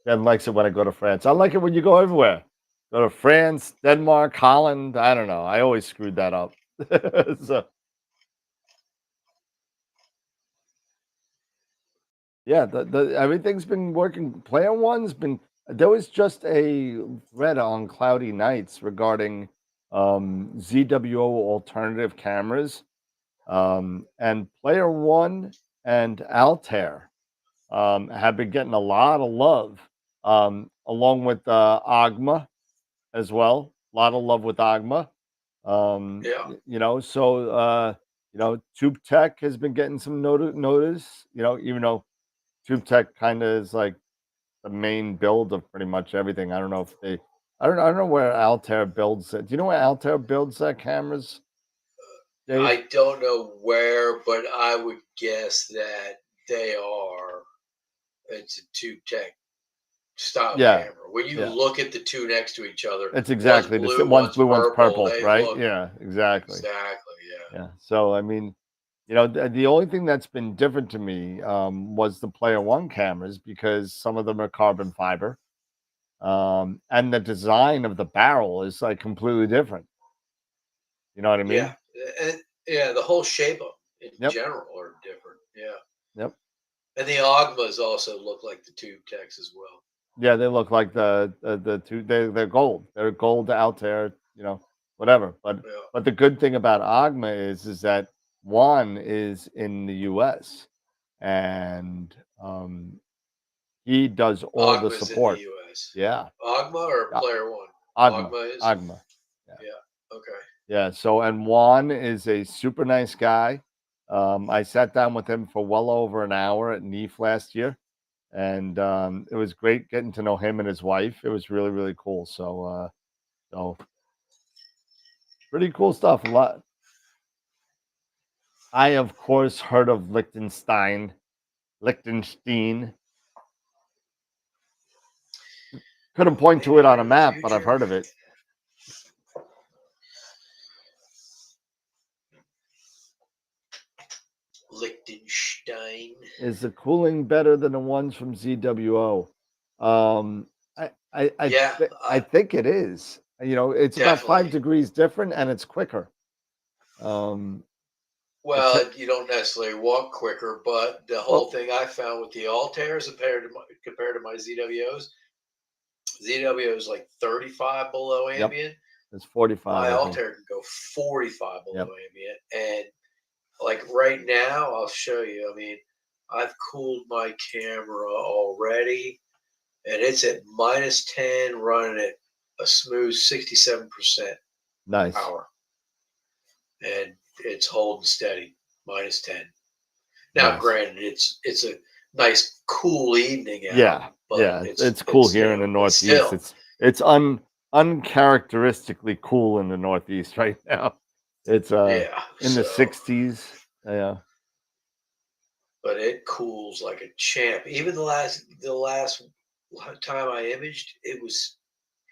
Ben likes it when I go to France. I like it when you go everywhere. Go to France, Denmark, Holland. I don't know. I always screwed that up. So, yeah, everything's been working. Player One's been. There was just a thread on Cloudy Nights regarding ZWO alternative cameras, and Player One and Altair have been getting a lot of love, along with Agma as well. A lot of love with Agma. Tube Tech has been getting some notice. Even though Tube Tech kind of is like the main build of pretty much everything. I don't know if they. I don't know where Altair builds it. Do you know where Altair builds their cameras? Dave? I don't know where, but I would guess that they are. It's a Tube Tech style camera. When you look at the two next to each other, it's exactly the same. One's blue, one's purple, right? Yeah, exactly. Exactly. Yeah. So I mean, the only thing that's been different to me was the Player One cameras, because some of them are carbon fiber, and the design of the barrel is like completely different. You know what I mean? Yeah, the whole shape of them in general are different. Yeah. Yep. And the Agmas also look like the Tube Techs as well. Yeah, they look like the two. They're gold. They're gold Altair. Whatever. But the good thing about Agma is that Juan is in the U.S. and he does all Agma's the support. In the U.S. Yeah. Agma or Player One? Agma is. Agma. Yeah. Okay. Yeah. So, and Juan is a super nice guy. I sat down with him for well over an hour at NEAF last year, and it was great getting to know him and his wife. It was really, really cool. So pretty cool stuff. A lot. I, of course, heard of Liechtenstein. Couldn't point to it on a map, but I've heard of it. Liechtenstein. Is the cooling better than the ones from ZWO? I think it is. It's definitely about 5 degrees different, and it's quicker. Well, you don't necessarily want quicker, but the whole thing I found with the Altairs compared to my ZWOs, ZWO is like 35 below ambient. It's 45. My Altair can go 45 below ambient, and like right now, I'll show you. I mean, I've cooled my camera already, and it's at -10, running at a smooth 67% power, and it's holding steady, -10. Now, granted, it's a nice cool evening out. It's cool here in the Northeast. It's uncharacteristically cool in the Northeast right now. It's Yeah. in the So, 60s. Yeah. but it cools like a champ. Even the last time I imaged, it was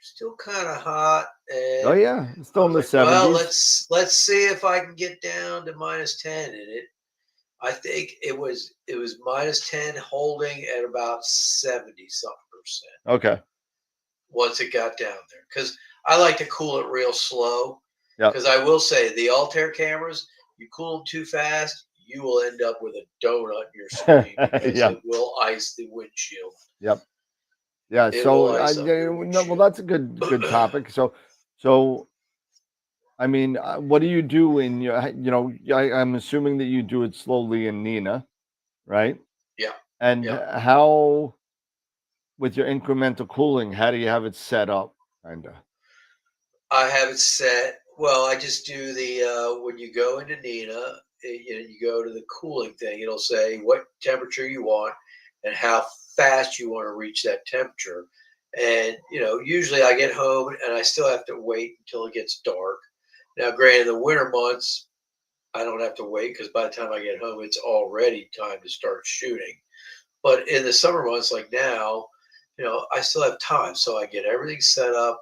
still kind of hot, Oh and yeah, it's I still in was the like, well, 70s. let's see if I can get down to -10. And I think it was -10 holding at about 70 something percent Okay. once it got down there. Because I like to cool it real slow. Yep. Because I will say the Altair cameras, you cool them too fast, you will end up with a donut in your screen because Yep. it will ice the windshield. Yep. Yeah. It will So ice up yeah, your no, well, windshield. that's a good topic. So I mean, what do you do in your? I'm assuming that you do it slowly in Nina, right? Yeah, And yeah. how with your incremental cooling, how do you have it set up? Kinda. I have it set. Well, I just do the when you go into Nina, you go to the cooling thing. It'll say what temperature you want and how fast you want to reach that temperature. And usually I get home and I still have to wait until it gets dark. Now, granted, the winter months I don't have to wait because by the time I get home, it's already time to start shooting. But in the summer months, like now, I still have time, so I get everything set up.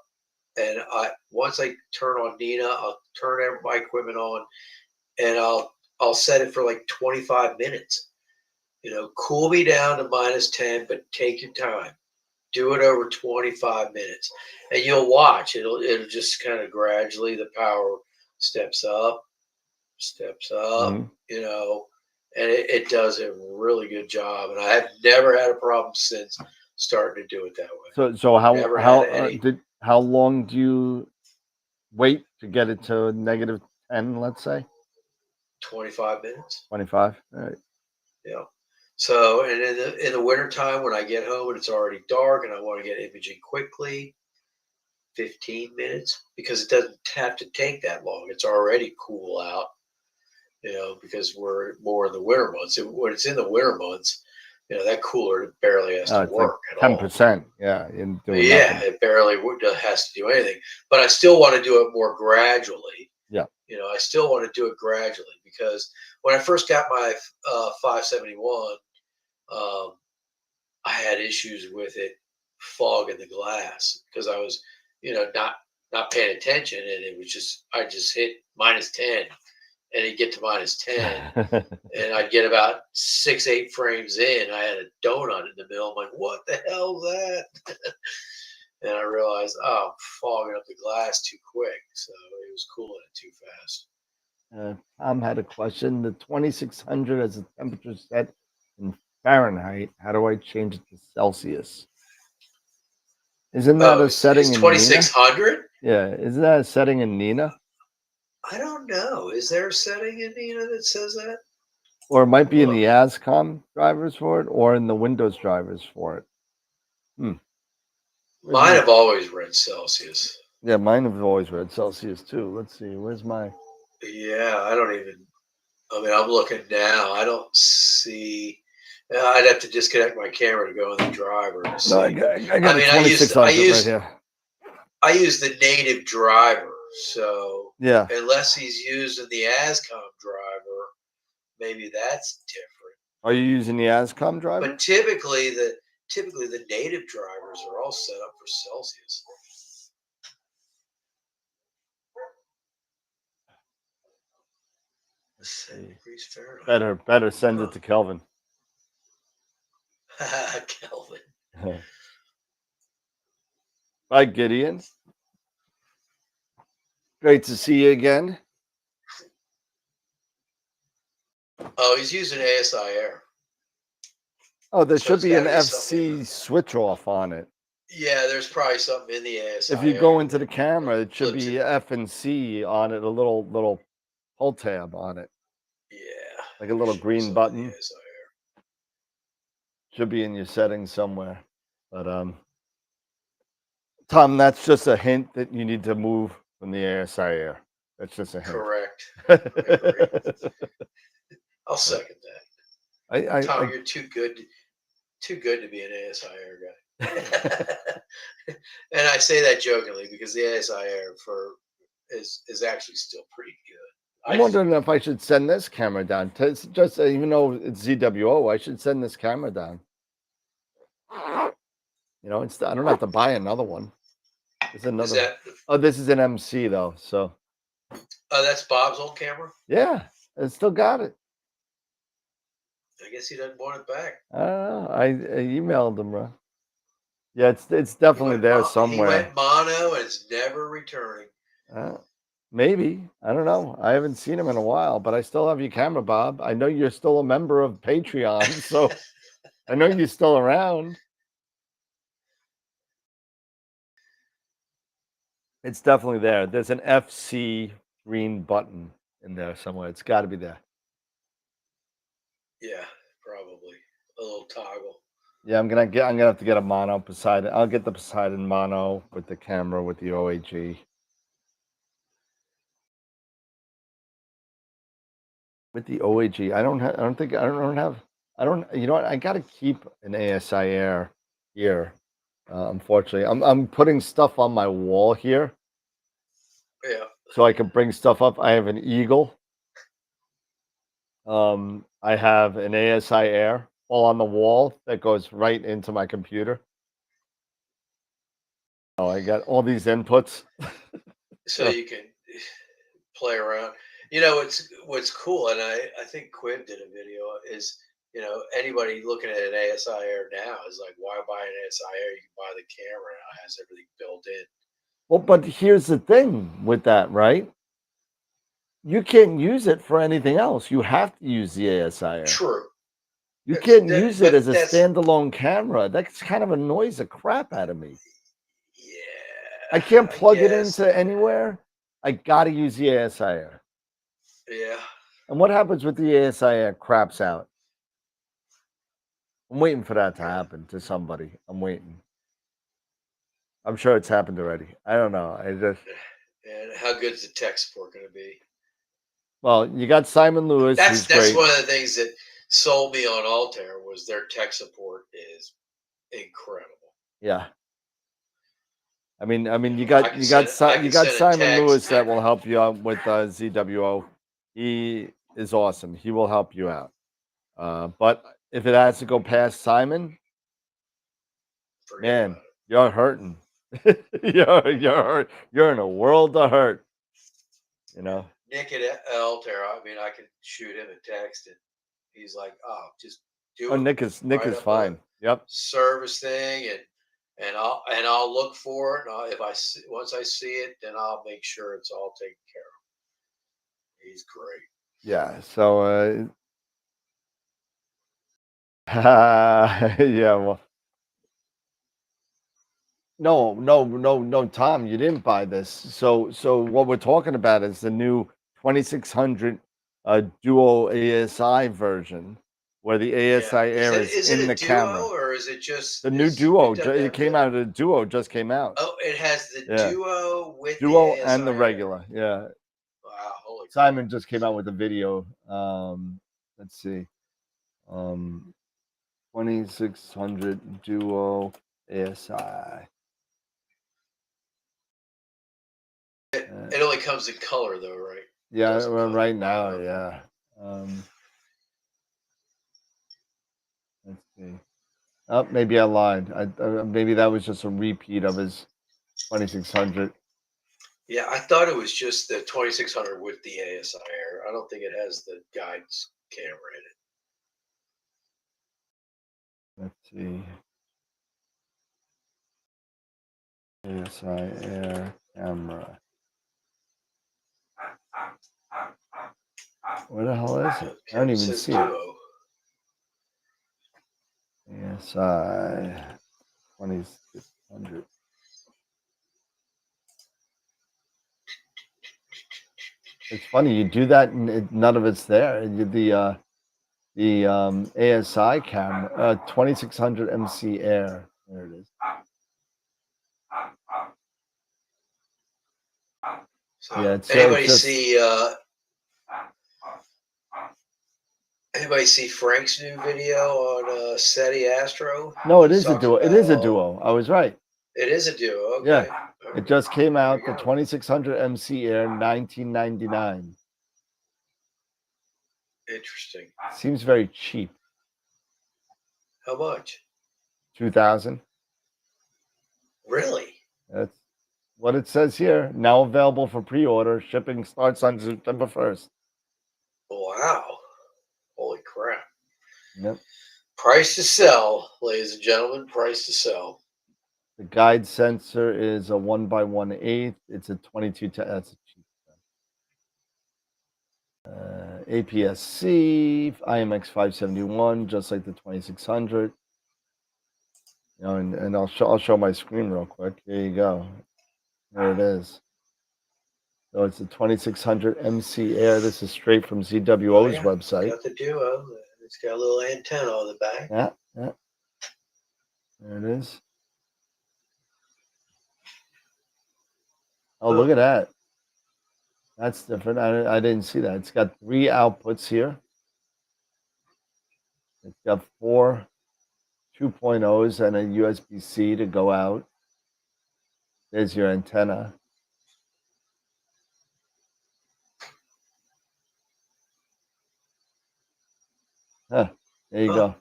And once I turn on Nina, I'll turn my equipment on, and I'll set it for like 25 minutes. Cool me down to -10, but take your time. Do it over 25 minutes, and you'll watch. It'll just kind of gradually the power steps up, steps up. Mhm. And it does a really good job. And I have never had a problem since starting to do it that way. So Never had any how long do you wait to get it to -10? Let's say 25 minutes. 25. All right. Yeah. So, and in the wintertime, when I get home and it's already dark and I want to get imaging quickly, 15 minutes, because it doesn't have to take that long. It's already cool out, because we're more in the winter months. When it's in the winter months, that cooler barely has to It's like work at all. 10%. Yeah, you're doing Yeah, nothing. it barely has to do anything. But I still want to do it more gradually. Yeah. I still want to do it gradually because when I first got my 571, um, I had issues with it fogging the glass because I was, not paying attention, and it was just I just hit -10, and it'd get to -10, and I'd get about 6, 8 frames in. I had a donut in the middle. I'm like, what the hell's that? And I realized, oh, I'm fogging up the glass too quick, so it was cooling it too fast. Tom had a question. The 2600 as a temperature set in Fahrenheit. How do I change it to Celsius? Isn't that Oh, a it's setting in Nina? 2600. Yeah, isn't that a setting in Nina? I don't know. Is there a setting in Nina that says that? Or it might be in Look, the ASCOM drivers for it, or in the Windows drivers for it. Where's mine my? have always read Celsius. Yeah, mine have always read Celsius too. Let's see. Where's my? Yeah, I don't even. I mean, I'm looking now. I don't see. I'd have to disconnect my camera to go in the driver to No, see. But I I got a mean, 2600 right here. I use the native driver. So Yeah. unless he's using the ASCOM driver, maybe that's different. Are you using the ASCOM driver? But typically the native drivers are all set up for Celsius. Let's see. Degrees Fahrenheit. Better send it to Kelvin. Kelvin. Bye, Gideon. Great to see you again. Oh, he's using ASI Air. Oh, there So should it's be an gotta be FC switch off on it. Yeah, there's probably something in the ASI. If you go into the that camera, it should flips be it. F and C on it, a little pull tab on it, Yeah, like a little should be green something in button. the ASI Air. Should be in your settings somewhere. But Tom, that's just a hint that you need to move from the ASI air. That's just a hint. Correct. Agree. I'll second that. Tom, you're too good to be an ASI Air guy. And I say that jokingly because the ASI Air is actually still pretty good. I'm wondering if I should send this camera down. It's just even though it's ZWO, I should send this camera down. You know, I don't have to buy another one. There's another. Oh, this is an MC though, so. Oh, that's Bob's old camera. Yeah, I still got it. I guess he doesn't want it back. I don't know. I emailed him, bro. Yeah, it's definitely there somewhere. He went mono and it's never returning. Maybe. I don't know. I haven't seen him in a while, but I still have your camera, Bob. I know you're still a member of Patreon, so I know you're still around. It's definitely there. There's an FC green button in there somewhere. It's got to be there. Yeah, probably a little toggle. Yeah, I'm gonna have to get a mono Poseidon. I'll get the Poseidon mono with the camera with the OAG. With the OAG, I don't have. You know what? I gotta keep an ASI Air here. Unfortunately, I'm putting stuff on my wall here. Yeah. So I can bring stuff up. I have an Eagle. I have an ASI Air all on the wall that goes right into my computer. Oh, I got all these inputs. So you can play around. You know, what's cool, and I think Quinn did a video, is, you know, anybody looking at an ASI Air now is like, why buy an ASI Air? You can buy the camera now, it has everything built in. Well, but here's the thing with that, right? You can't use it for anything else. You have to use the ASI Air. True. You can't use it as a standalone camera. That kind of annoys the crap out of me. Yeah. I can't plug it into anywhere. I got to use the ASI Air. Yeah. And what happens with the ASI Air craps out? I'm waiting for that to happen to somebody. I'm waiting. I'm sure it's happened already. I don't know. And how good is the tech support going to be? Well, you got Simon Lewis. That's one of the things that sold me on Altair, was their tech support is incredible. Yeah. I mean, you got Simon Lewis that will help you out with ZWO. He is awesome. He will help you out. But if it has to go past Simon, man, you're hurting. you're in a world of hurt. You know. Nick at Altair, I mean, I could shoot him a text, and he's like, "Oh, just do it." Nick is fine. Yep. Service thing, and I'll look for it. And once I see it, then I'll make sure it's all taken care of. He's great. Yeah. So. Yeah. Well. No, Tom, you didn't buy this. So what we're talking about is the new 2600 Duo ASI version, where the ASI Air is in the camera. Or is it just the new Duo? It came out. The Duo just came out. Oh, it has the Duo with Duo the ASI and the regular. Yeah. Wow, holy Simon just came out with a video. Let's see. 2600 Duo ASI. It only comes in color, though, right? Yeah, right now, yeah. Let's see. Oh, maybe I lied. Maybe that was just a repeat of his 2600. Yeah, I thought it was just the 2600 with the ASI Air. I don't think it has the guides camera in it. Let's see. ASI Air camera. Where the hell is it? I don't even see it. ASI 2600. It's funny, you do that and none of it's there. The ASI camera, 2600 MC Air. There it is. So anybody see Frank's new video on SETI Astro? No, it is a duo. It is a duo. I was right. It is a duo. Okay. Yeah, it just came out. The 2600 MC Air, 1999. Interesting. Seems very cheap. How much? 2,000. Really? That's what it says here. Now available for pre-order. Shipping starts on September 1st. Wow. Holy crap. Yep. Price to sell, ladies and gentlemen. Price to sell. The guide sensor is a 1x1/8. It's a 22. That's a cheap. APS-C IMX571, just like the 2600. You know, and I'll show my screen real quick. Here you go. There it is. So it's a 2600 MC Air. This is straight from ZWO's website. Got the Duo. It's got a little antenna on the back. Yeah. There it is. Oh, look at that. That's different. I didn't see that. It's got 3 outputs here. It's got 4 2.0s and a USB-C to go out. There's your antenna. Huh. There you go.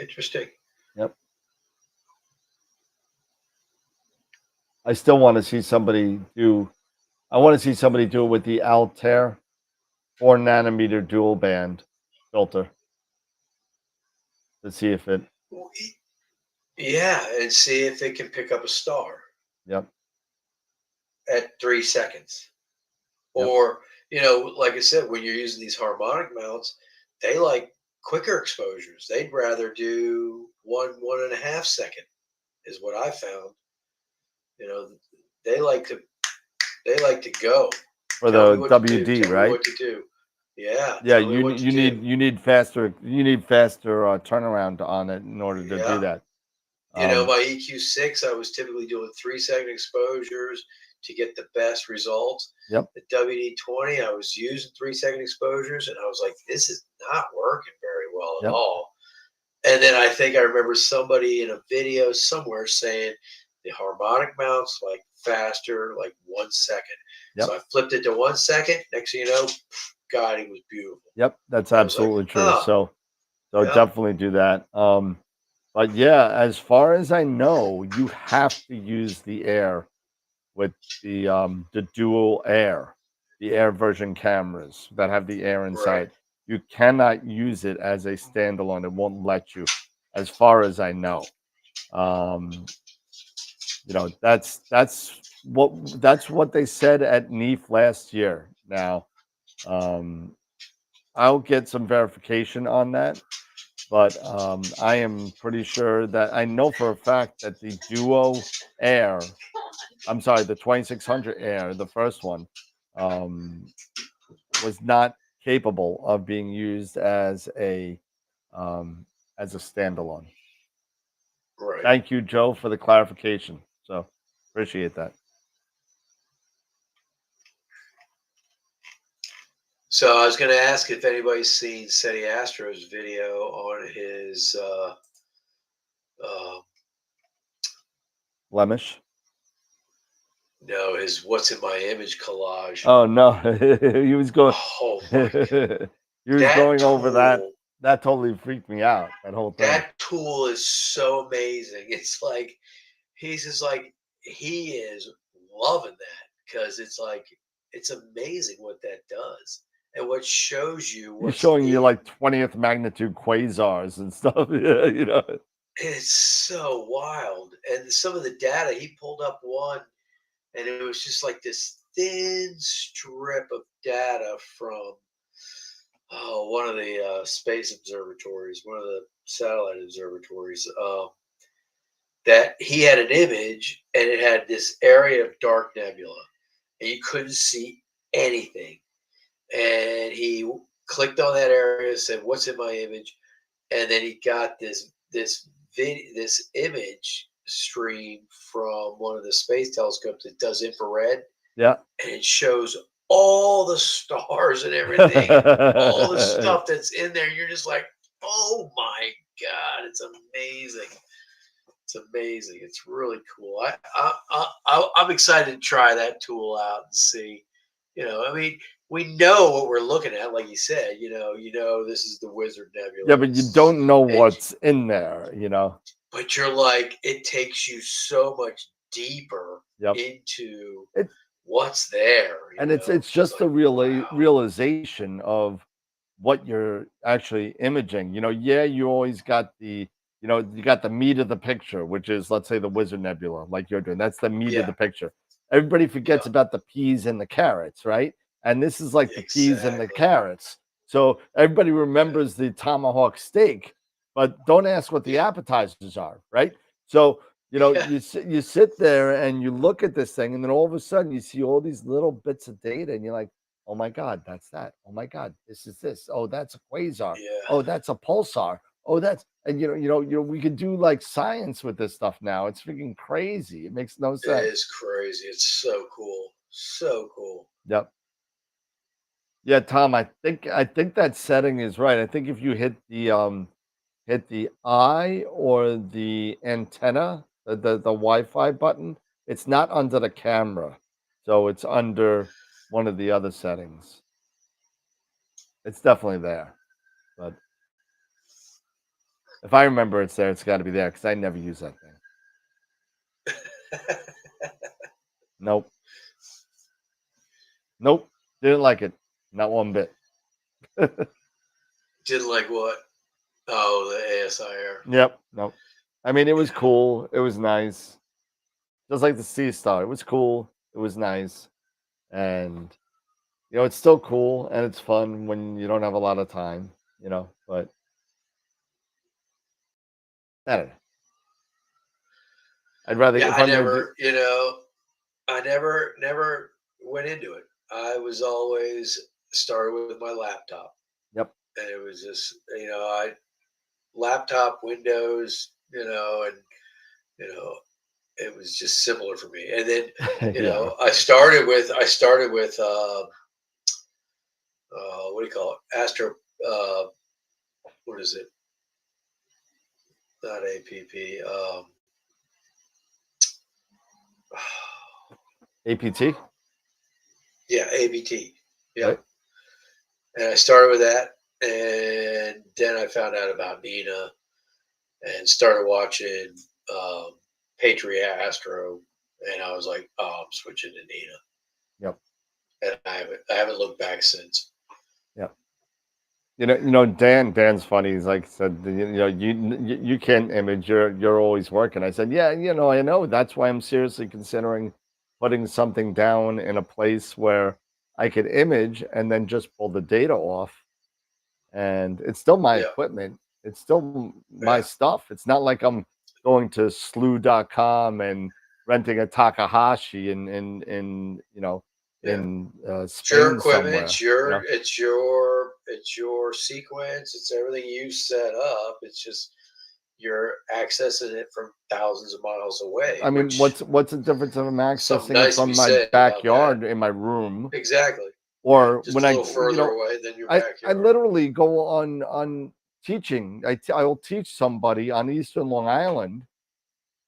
Interesting. Yep. I still want to see somebody do. I want to see somebody do it with the Altair 4nm dual band filter to see if it. Yeah, and see if it can pick up a star. Yep. At 3 seconds. Yep. Or, you know, like I said, when you're using these harmonic mounts, they like quicker exposures. They'd rather do 1.5 second is what I found. You know, they like to go For the WD, right? What to do? Yeah. Yeah, you need faster turnaround on it in order to do that. You know, my EQ6, I was typically doing 3 second exposures to get the best results. Yep. The WD-20, I was using 3 second exposures, and I was like, this is not working very well at all. And then I think I remember somebody in a video somewhere saying the harmonic mounts like faster, like 1 second. So I flipped it to 1 second. Next thing you know, God, it was beautiful. Yep, that's absolutely true. So definitely do that. But yeah, as far as I know, you have to use the Air with the dual Air, the Air version cameras that have the Air inside. Right. You cannot use it as a standalone. It won't let you, as far as I know. You know, that's what they said at NEAF last year. Now, I'll get some verification on that. But I am pretty sure that I know for a fact that the Duo Air, I'm sorry, the 2600 Air, the first one, was not capable of being used as a standalone. Right. Thank you, Joe, for the clarification. So appreciate that. So I was going to ask if anybody's seen SETI Astro's video on his Flemish? No, his "What's in My Image" collage. Oh no, he was going. Oh my God. He was going over that. That totally freaked me out. That whole thing. That tool is so amazing. It's like he's just like he is loving that because it's like it's amazing what that does and what shows you. He's showing you like 20th magnitude quasars and stuff. Yeah, you know. It's so wild. And some of the data, he pulled up one, and it was just like this thin strip of data from one of the space observatories, one of the satellite observatories, that he had an image, and it had this area of dark nebula, and you couldn't see anything. And he clicked on that area, said, "What's in my image?" And then he got this image stream from one of the space telescopes that does infrared. Yeah. And it shows all the stars and everything, all the stuff that's in there. You're just like, oh my God, it's amazing. It's amazing. It's really cool. I'm excited to try that tool out and see, I mean, we know what we're looking at, like you said. This is the Wizard Nebula. Yeah, but you don't know And- what's in there, But you're like, it takes you so much deeper Yep. into It- what's there. And it's just like, the wow. realization of what you're actually imaging. Yeah, you always got you got the meat of the picture, which is, let's say, the Wizard Nebula, like you're doing. That's the meat of Yeah. the picture. Everybody forgets Yeah. about the peas and the carrots, right? And this is like the peas and the Exactly. carrots. So everybody remembers the tomahawk steak, but don't ask what the Yeah. appetizers are, right? So Yeah. you sit there and you look at this thing, and then all of a sudden you see all these little bits of data, and you're like, oh my God, that's that. Oh my God, this is this. Oh, that's a quasar. Yeah. Oh, that's a pulsar. Oh, that's and we could do like science with this stuff now. It's freaking crazy. It makes no It sense. is crazy. It's so cool. So cool. Yep. Yeah, Tom, I think that setting is right. I think if you hit the eye or the antenna, the Wi-Fi button, it's not under the camera. So it's under one of the other settings. It's definitely there. But if I remember it's there, it's got to be there because I never use that thing. Nope. Nope. Didn't like it. Not one bit. Didn't like what? Oh, the ASIR. Yep. Nope. I mean, it was cool. It was nice. Just like the Sea Star. It was cool. It was nice. And, it's still cool and it's fun when you don't have a lot of time, but I don't know. I'd rather, Yeah, if I I'm going to never, I never went into it. I was always started with my laptop. Yep. And it was just, laptop, Windows, and it was just similar for me. And then, Yeah. I started with what do you call it? What is it? Not APP. APT? Yeah, ABT. Yeah. Right. And I started with that. And then I found out about Nina and started watching Patriot Astro. And I was like, oh, I'm switching to Nina. Yep. And I haven't looked back since. Yep. Dan's funny. He's like said, you can't image. You're always working. I said, yeah, I know. That's why I'm seriously considering putting something down in a place where I could image and then just pull the data off. And it's still my equipment. It's still my stuff. It's not like I'm going to slew.com and renting a Takahashi in It's your Spain equipment. somewhere. It's your sequence. It's everything you set up. It's just you're accessing it from thousands of miles away. I mean, what's the difference if I'm accessing it from my backyard in my room? Exactly. Or just when a little further away than your backyard. I literally go on teaching. I'll teach somebody on Eastern Long Island,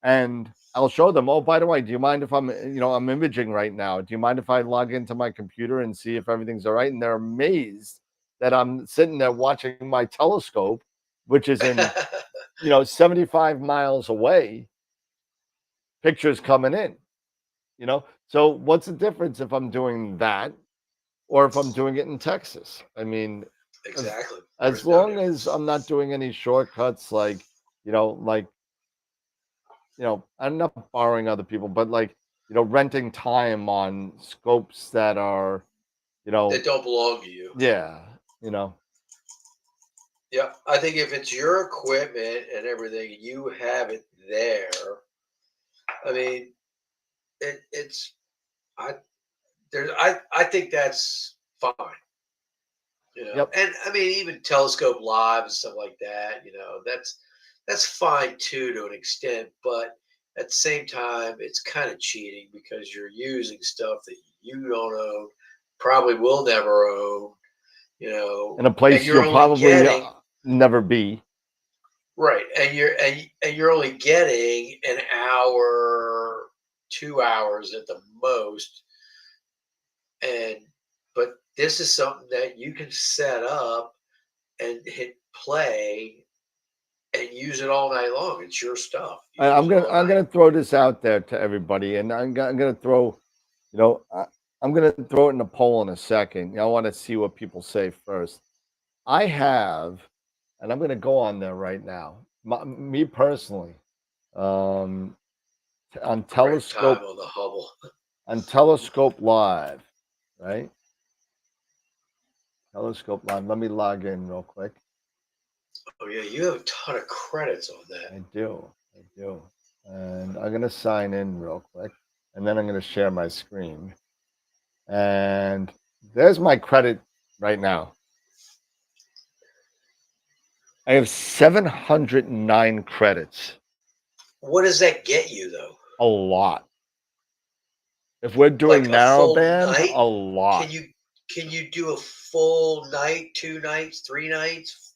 and I'll show them. Oh, by the way, do you mind if I'm imaging right now? Do you mind if I log into my computer and see if everything's all right? And they're amazed that I'm sitting there watching my telescope, which is in 75 miles away. Pictures coming in. So what's the difference if I'm doing that or if I'm doing it in Texas? I mean, exactly. As long as I'm not doing any shortcuts, like I'm not borrowing other people, but renting time on scopes that are, that don't belong to you. Yeah. Yeah, I think if it's your equipment and everything, you have it there. I mean, I think that's fine. Yep. And I mean, even Telescope Live and stuff like that, that's fine too to an extent, but at the same time, it's kind of cheating because you're using stuff that you don't own, probably will never own, in a place you'll probably never be. Right, and you're only getting an hour, 2 hours at the most, and this is something that you can set up and hit play and use it all night long. It's your stuff. I'm gonna throw this out there to everybody, and I'm gonna throw, I'm gonna throw it in a poll in a second. I want to see what people say first. I have, and I'm gonna go on there right now. Me personally, on Telescope on the Hubble. on Telescope Live, right? Telescope Live. Let me log in real quick. Oh yeah, you have a ton of credits on that. I do. And I'm gonna sign in real quick, and then I'm gonna share my screen. And there's my credit right now. I have 709 credits. What does that get you though? A lot. If we're doing Like narrowband, a lot. Can you do a full night, 2 nights, 3 nights?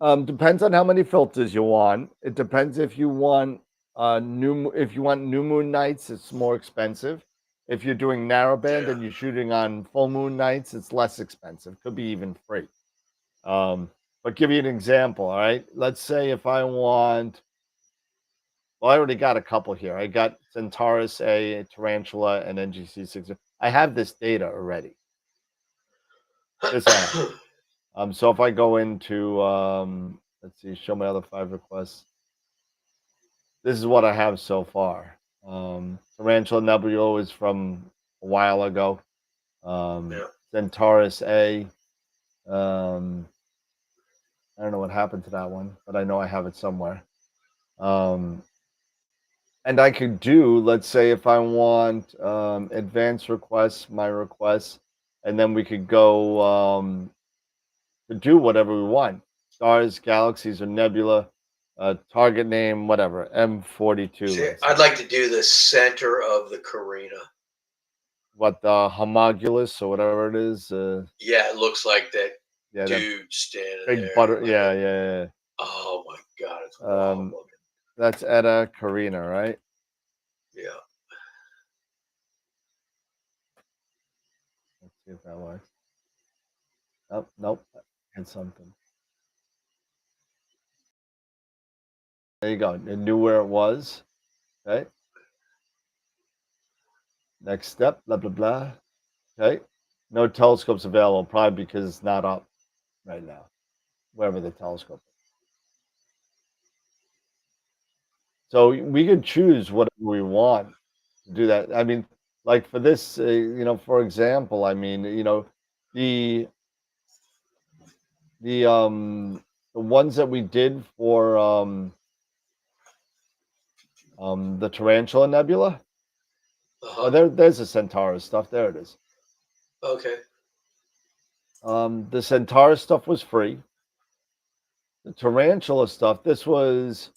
Depends on how many filters you want. It depends if you want if you want new moon nights, it's more expensive. If you're doing narrowband and you're shooting on full moon nights, it's less expensive. Could be even free. But give you an example, all right? Let's say if I want, well, I already got a couple here. I got Centaurus A, Tarantula, and NGC6. I have this data already. This I have. So if I go into, let's see, show my other 5 requests. This is what I have so far. Tarantula Nebula is from a while ago. Centaurus A. I don't know what happened to that one, but I know I have it somewhere. And I could do, let's say, if I want advanced requests, my requests, and then we could go to do whatever we want. Stars, galaxies, or nebula, target name, whatever, M42. See, I'd like to do the center of the Carina. What, the homologous or whatever it is? Yeah, it looks like that. Yeah, dude standing big there. butter. Yeah. Oh my God, it's wild looking. That's Eta Carina, right? Yeah. Let's see if that works. Oh, nope. Had something. There you go. It knew where it was. Okay. Next step, blah, blah, blah. Okay. No telescopes available, probably because it's not up right now, wherever the telescope is. So we could choose whatever we want to do that. I mean, like for this, for example, I mean, the ones that we did for the Tarantula Nebula. Oh, there's the Centaurus stuff. There it is. Okay. The Centaurus stuff was free. The Tarantula stuff, this was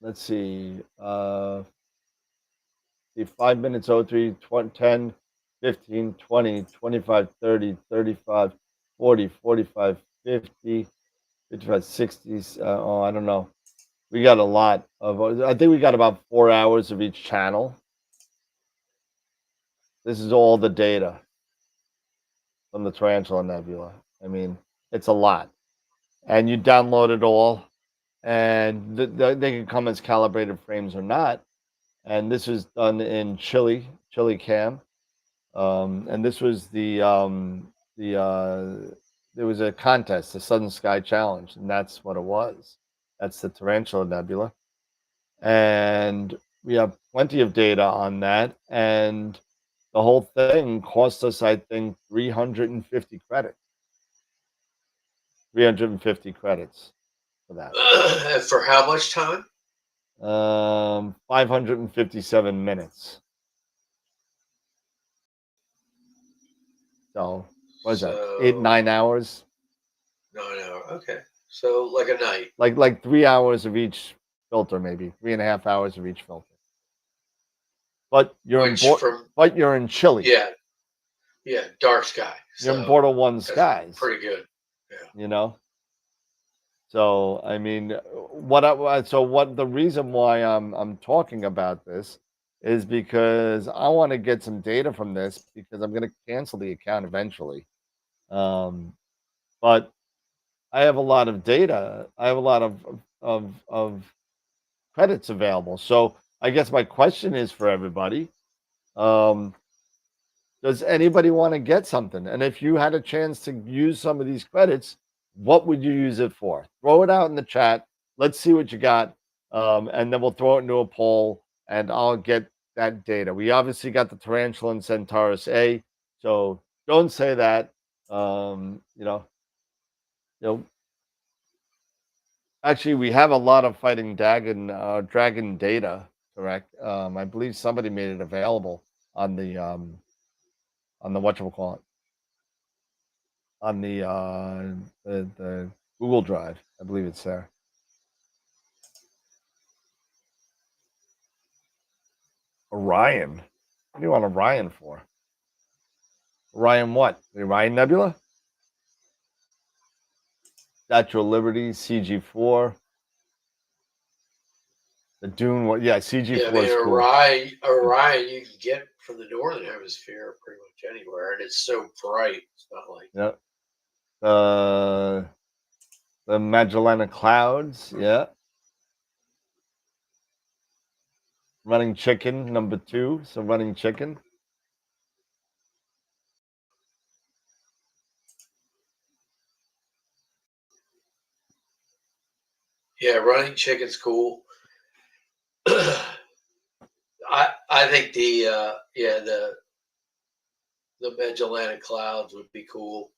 let's see, 5 minutes 03, 10, 15, 20, 25, 30, 35, 40, 45, 50, 55, 60. I don't know. We got a lot of, I think we got about 4 hours of each channel. This is all the data from the Tarantula Nebula. I mean, it's a lot. And you download it all, and they can come as calibrated frames or not. And this was done in Chile Cam. And this was there was a contest, the Southern Sky Challenge, and that's what it was. That's the Tarantula Nebula. And we have plenty of data on that. And the whole thing cost us, I think, 350 credits. 350 credits for that. For how much time? 557 minutes. So what is that? 8-9 hours? 9 hours. Okay. So like a night. Like 3 hours of each filter, maybe 3.5 hours of each filter. But you're in Chile. Yeah, dark sky. You're in Border 1 skies. Pretty good. Yeah. So I mean, the reason why I'm talking about this is because I want to get some data from this because I'm going to cancel the account eventually. But I have a lot of data. I have a lot of credits available. So I guess my question is for everybody. Um, does anybody want to get something? And if you had a chance to use some of these credits, what would you use it for? Throw it out in the chat. Let's see what you got. And then we'll throw it into a poll and I'll get that data. We obviously got the Tarantula and Centaurus A. So don't say that. You know, actually, we have a lot of fighting dragon data, correct? I believe somebody made it available on the whatchamacallit, on the Google Drive. I believe it's there. Orion. What do you want Orion for? Orion what? The Orion Nebula? Statue of Liberty, CG4. The Dune, what? Yeah, CG4 Yeah, I mean, is cool. Orion, you can get from the northern hemisphere pretty much anywhere, and it's so bright. It's not like Yeah. The Magellanic Clouds, yeah. Running Chicken, number 2. So Running Chicken. yeah, running chicken's cool. I think the Magellanic Clouds would be cool.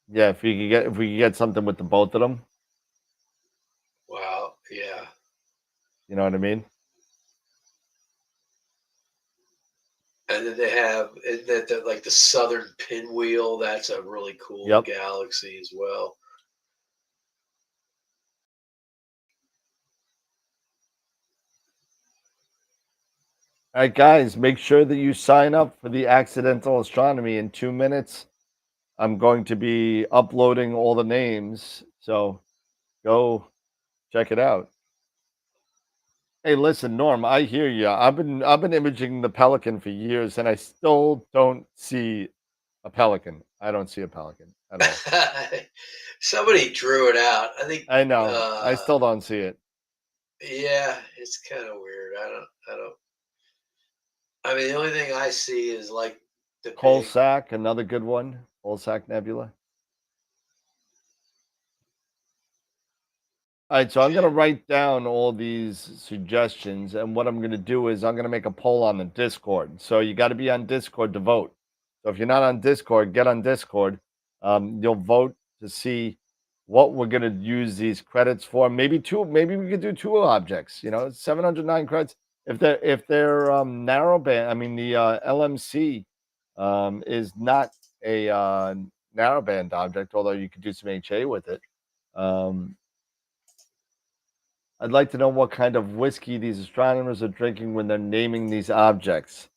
Yeah, if we could get something with the both of them. Wow, yeah. You know what I mean? And then they have that like the Southern Pinwheel. That's a really cool galaxy as well. All right, guys, make sure that you sign up for the Accidental Astronomy in 2 minutes. I'm going to be uploading all the names, so go check it out. Hey, listen, Norm, I hear you. I've been imaging the pelican for years, and I still don't see a pelican. I don't see a pelican at all. Somebody drew it out. I think. I know. I still don't see it. Yeah, it's kind of weird. I mean, the only thing I see is like the Coalsack, another good one. Coalsack Nebula. All right, so I'm going to write down all these suggestions, and what I'm going to do is I'm going to make a poll on the Discord. So you got to be on Discord to vote. So if you're not on Discord, get on Discord. You'll vote to see what we're going to use these credits for. Maybe we could do 2 objects. 709 credits. If they're narrowband, I mean the LMC is not a narrowband object, although you could do some HA with it. I'd like to know what kind of whiskey these astronomers are drinking when they're naming these objects.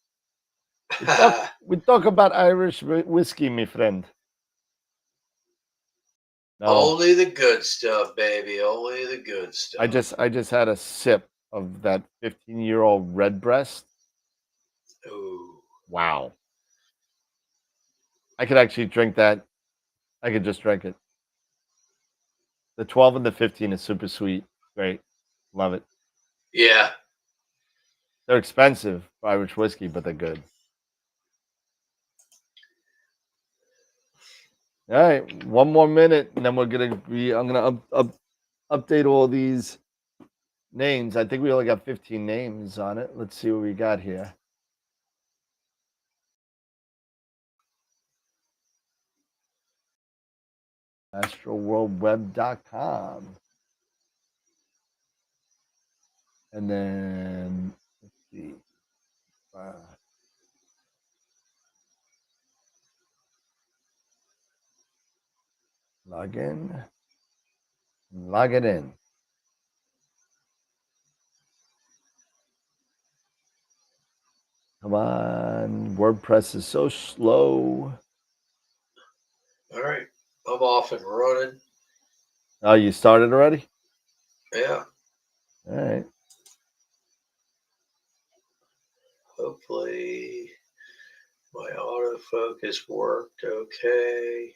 We talk about Irish whiskey, my friend. No. Only the good stuff, baby. Only the good stuff. I just had a sip of that 15-year-old Redbreast. Ooh. Wow. I could actually drink that. I could just drink it. The 12 and the 15 is super sweet. Great. Love it. Yeah. They're expensive for Irish whiskey, but they're good. All right, 1 more minute, and then I'm gonna update all these names. I think we only got 15 names on it. Let's see what we got here. AstroWorldWeb.com. And then let's see. Log in. Log it in. Come on. WordPress is so slow. All right. I'm off and running. Oh, you started already? Yeah. All right. Hopefully my autofocus worked okay.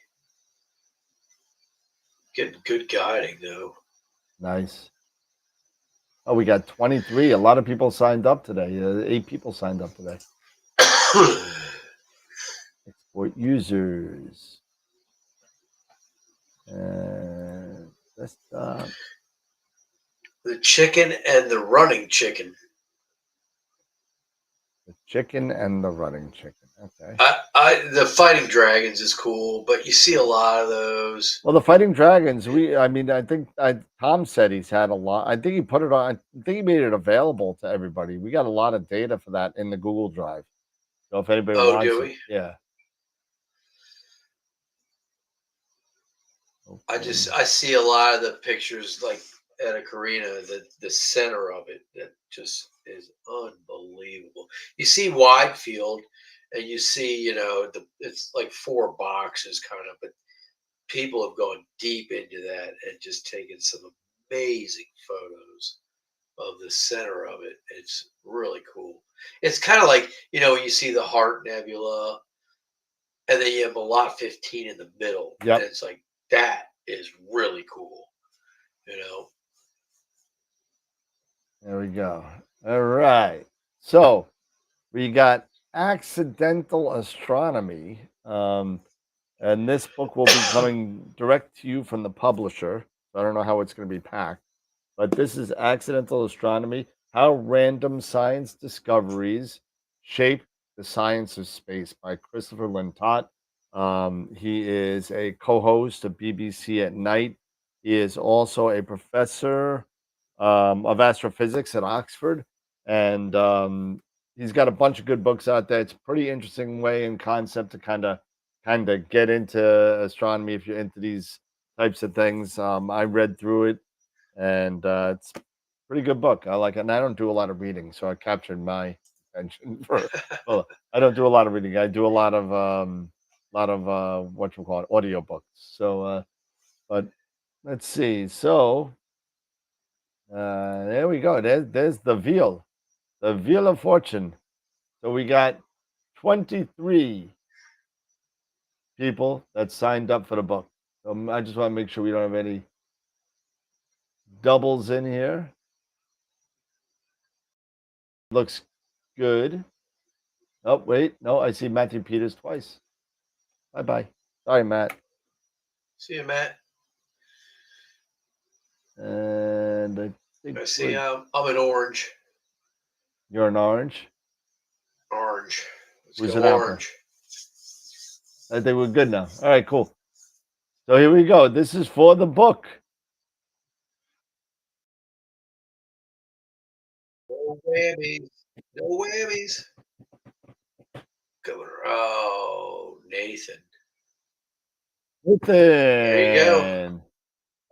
Getting good guiding though. Nice. Oh, we got 23. A lot of people signed up today. 8 people signed up today. Export users. Desktop. The chicken and the running chicken. The chicken and the running chicken. Okay. The fighting dragons is cool, but you see a lot of those. Well, the fighting dragons. I think Tom said he's had a lot. I think he put it on. I think he made it available to everybody. We got a lot of data for that in the Google Drive. So if anybody wants do it, we? yeah. Okay. I see a lot of the pictures like at a Carina, the center of it that just is unbelievable. You see wide field and you see, it's like 4 boxes kind of, but people have gone deep into that and just taken some amazing photos of the center of it. It's really cool. It's kind of like, you see the Heart Nebula and then you have a lot 15 in the middle. Yep. And it's like, that is really cool. There we go. All right. So we got Accidental Astronomy. And this book will be coming direct to you from the publisher. I don't know how it's going to be packed, but this is Accidental Astronomy: How Random Science Discoveries Shape the Science of Space by Christopher Lintott. He is a co-host of BBC at Night. He is also a professor of astrophysics at Oxford, and he's got a bunch of good books out there. It's a pretty interesting way and concept to kind of get into astronomy if you're into these types of things. I read through it, and it's a pretty good book. I like it, and I don't do a lot of reading, so I captured my attention for. Well, I don't do a lot of reading. I do a lot of what you call it, audiobooks. So, but let's see. So there we go. There's the Wheel of Fortune. So we got 23 people that signed up for the book. So I just want to make sure we don't have any doubles in here. Looks good. Oh, wait. No, I see Matthew Peters twice. Bye-bye. Sorry, Matt. See you, Matt. And I think I see I'm an orange. You're an orange? Orange. Who's go an orange. Apple? I think we're good now. All right, cool. So here we go. This is for the book. No whammies. No whammies. Governor. Oh, Nathan. There you go.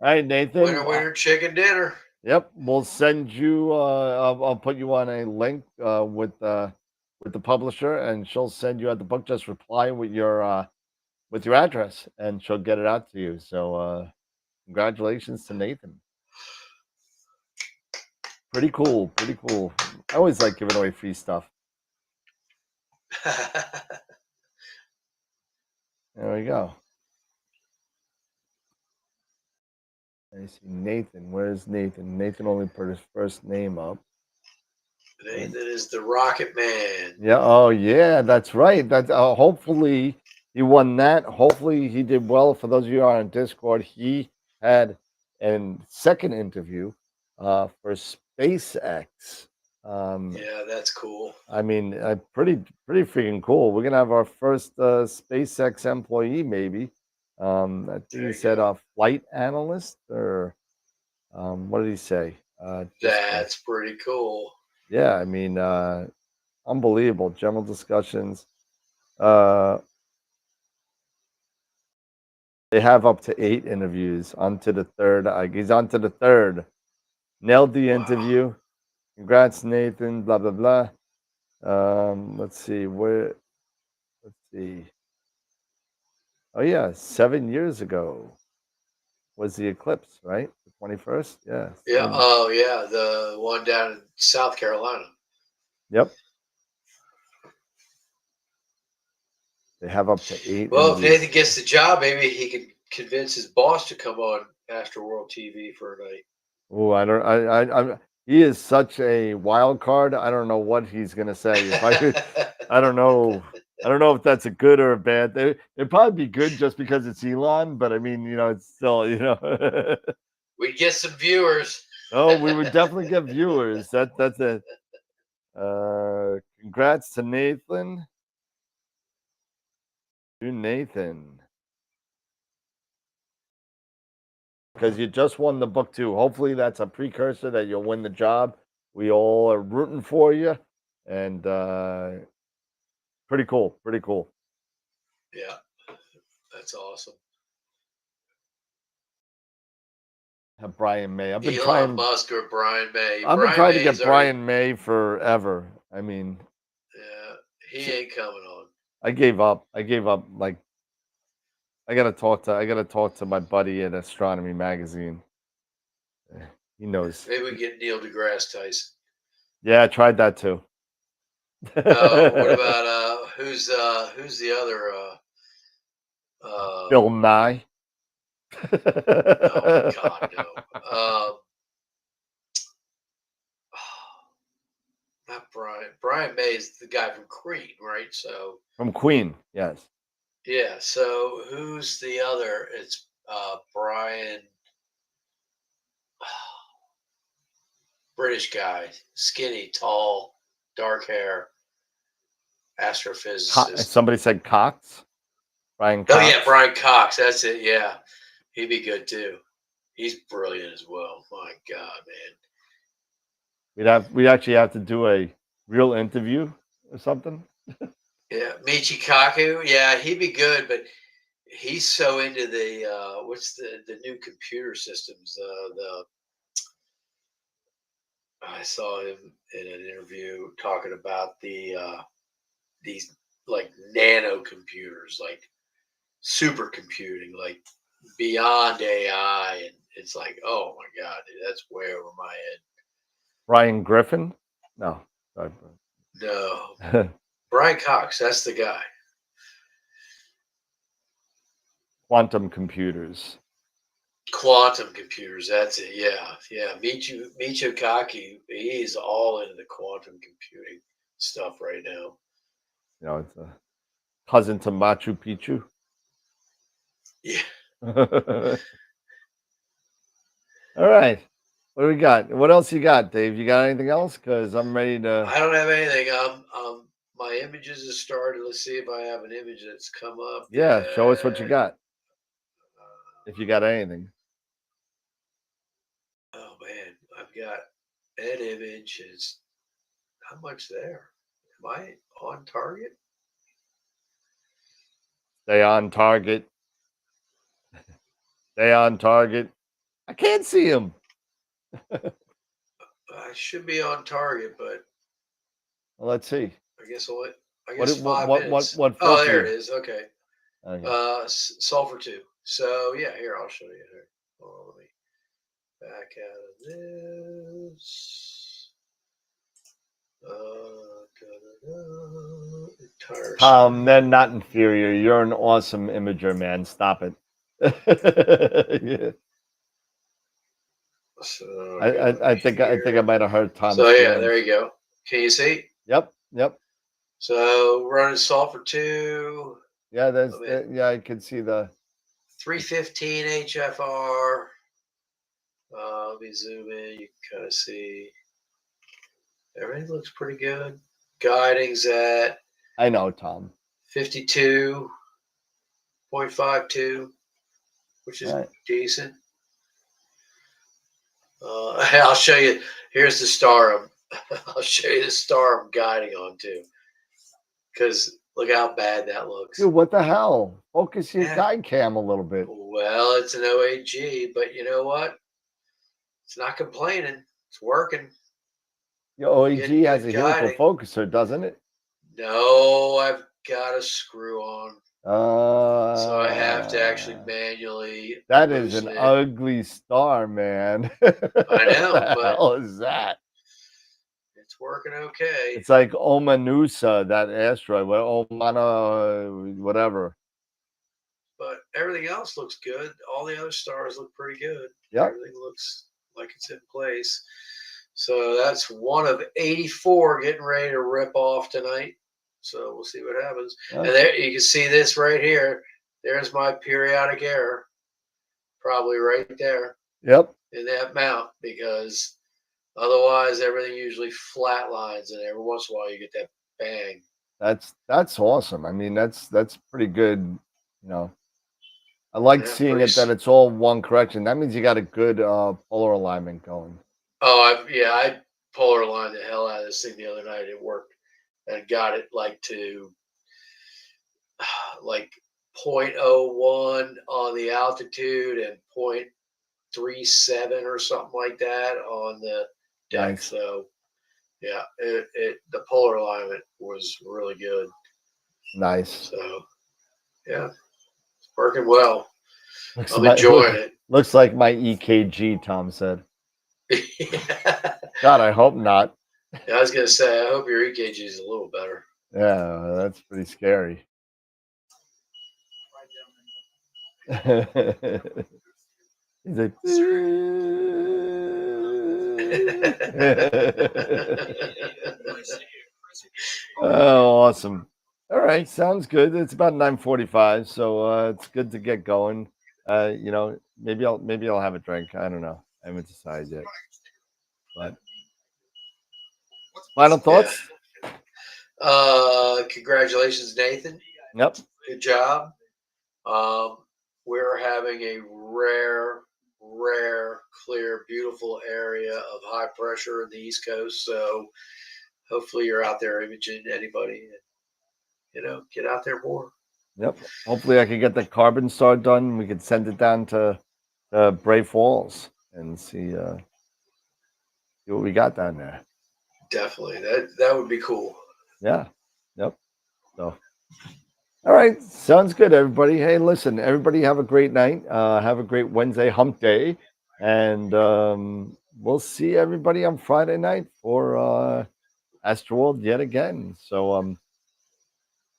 All right, Nathan. Winner, chicken dinner. Yep, we'll send you. I'll put you on a link with the publisher, and she'll send you out the book. Just reply with your address, and she'll get it out to you. So, congratulations to Nathan. Pretty cool. Pretty cool. I always like giving away free stuff. There we go. I see Nathan. Where's Nathan? Nathan only put his first name up. Nathan is the Rocket Man. Yeah. Oh, yeah. That's right. That hopefully he won that. Hopefully he did well. For those of you who are on Discord, he had a second interview for SpaceX. Yeah, that's cool. I mean, pretty freaking cool. We're gonna have our first SpaceX employee, maybe. I think he said a flight analyst, or what did he say? That's pretty cool. Yeah, I mean, unbelievable. General discussions. They have up to 8 interviews. On to the third. He's on to the third. Nailed the interview. Congrats, Nathan. Blah blah blah. Let's see. Let's see. Oh yeah, 7 years ago was the eclipse, right? The 21st. Yeah. Yeah. Oh yeah, the one down in South Carolina. Yep. They have up to 8 Well, if interviews. Nathan gets the job, maybe he could convince his boss to come on AstroWorld TV for a night. Oh, he is such a wild card. I don't know what he's gonna say. If I could, I don't know. I don't know if that's a good or a bad. It'd probably be good just because it's Elon, but I mean, it's still, We'd get some viewers. Oh, we would definitely get viewers. That's it. Congrats to Nathan. To Nathan. Because you just won the book too. Hopefully that's a precursor that you'll win the job. We all are rooting for you. And pretty cool. Pretty cool. Yeah. That's awesome. Have Brian May. I've been Elon trying Musk or Brian May. I've been trying to get Brian May forever. I mean, yeah, he ain't coming on. I gave up. Like I gotta talk to my buddy at Astronomy Magazine. He knows. Maybe we get Neil deGrasse Tyson. Yeah, I tried that too. What about who's the other Bill Nye? Oh God, no. Not Brian. Brian May is the guy from Queen, right? So From Queen, yes. yeah. So who's the other? It's Brian, British guy, skinny, tall, dark hair, astrophysicist. Somebody said Cox. Brian Cox. Oh yeah, Brian Cox. That's it. Yeah, he'd be good too. He's brilliant as well. My God, man. We'd actually have to do a real interview or something. Yeah, Michi Kaku. Yeah, he'd be good, but he's so into the what's the new computer systems. I saw him in an interview talking about these like nano computers, like supercomputing, like beyond AI, and it's like, oh my God, dude, that's way over my head. Brian Griffin? No. No. Brian Cox, that's the guy. Quantum computers. Quantum computers, that's it. Yeah. Michio Kaku, he's all into the quantum computing stuff right now. It's a cousin to Machu Picchu. Yeah. All right. What do we got? What else you got, Dave? You got anything else? Because I'm ready to. I don't have anything. My images have started. Let's see if I have an image that's come up. Yeah, show us what you got. If you got anything. Oh man, I've got an image. It's how much there? Am I on target? Stay on target. Stay on target. I can't see him. I should be on target, but Well, let's see. I guess 5 minutes. What Oh, there it is. Okay. Okay. Sulfur 2. So yeah, here I'll show you. Here. Oh, let me back out of this. They're not inferior. You're an awesome imager, man. Stop it. Yeah. So I think I might have heard Tom. So yeah, there you go. Can you see? Yep. So running Sulfur 2. Yeah, I can see the 315 HFR. Let me zoom in. You can kind of see everything looks pretty good. Guiding's at I know, Tom. 52.52, which is decent. I'll show you. Here's the star. I'll show you the star I'm guiding on too. Because look how bad that looks. Dude, what the hell? Focus your guide cam a little bit. Well, it's an 08G, but you know what? It's not complaining. It's working. Your OEG has a helical focuser, doesn't it? No, I've got a screw on. So I have to actually manually. That is an ugly star, man. I know, what the but hell is that? It's working okay. It's like Omanusa, that asteroid, Omana, whatever. But everything else looks good. All the other stars look pretty good. Yeah. Everything looks like it's in place. So that's one of 84 getting ready to rip off tonight. So we'll see what happens. Yeah. And there you can see this right here. There's my periodic error. Probably right there. Yep. In that mount, because otherwise everything usually flatlines, and every once in a while you get that bang. That's awesome. I mean, that's pretty good. You know, I like seeing it that it's all one correction. That means you got a good polar alignment going. Oh, I polar aligned the hell out of this thing the other night. It worked, and got it like to like 0.01 on the altitude and 0.37 or something like that on the deck. Nice. So yeah, the polar alignment was really good. Nice. So yeah, it's working well. I'm enjoying it. Looks like my EKG, Tom said. God, I hope not. Yeah, I was gonna say, I hope your EKG is a little better. Yeah, that's pretty scary. He's like, oh, awesome. All right, sounds good. It's about 9:45, so it's good to get going. You know, maybe I'll have a drink. I don't know. I haven't decided yet. But final thoughts? Yeah. Congratulations, Nathan. Yep. Good job. We're having a rare, clear, beautiful area of high pressure in the East Coast. So hopefully you're out there imaging anybody. You know, get out there more. Yep. Hopefully I can get the carbon star done. We could send it down to Bray Falls and see what we got down there. Definitely. That would be cool. Yeah. Yep. So all right. Sounds good, everybody. Hey, listen, everybody have a great night. Have a great Wednesday hump day. And we'll see everybody on Friday night for AstroWorld yet again. So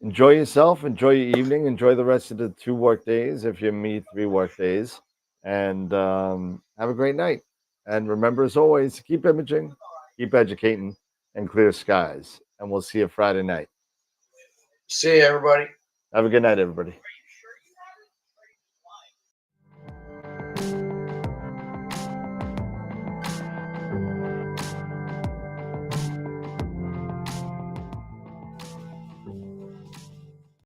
enjoy yourself, enjoy your evening, enjoy the rest of the 2 work days if you meet 3 work days. And have a great night. And remember, as always, keep imaging, keep educating, and clear skies. And we'll see you Friday night. See you, everybody. Have a good night, everybody.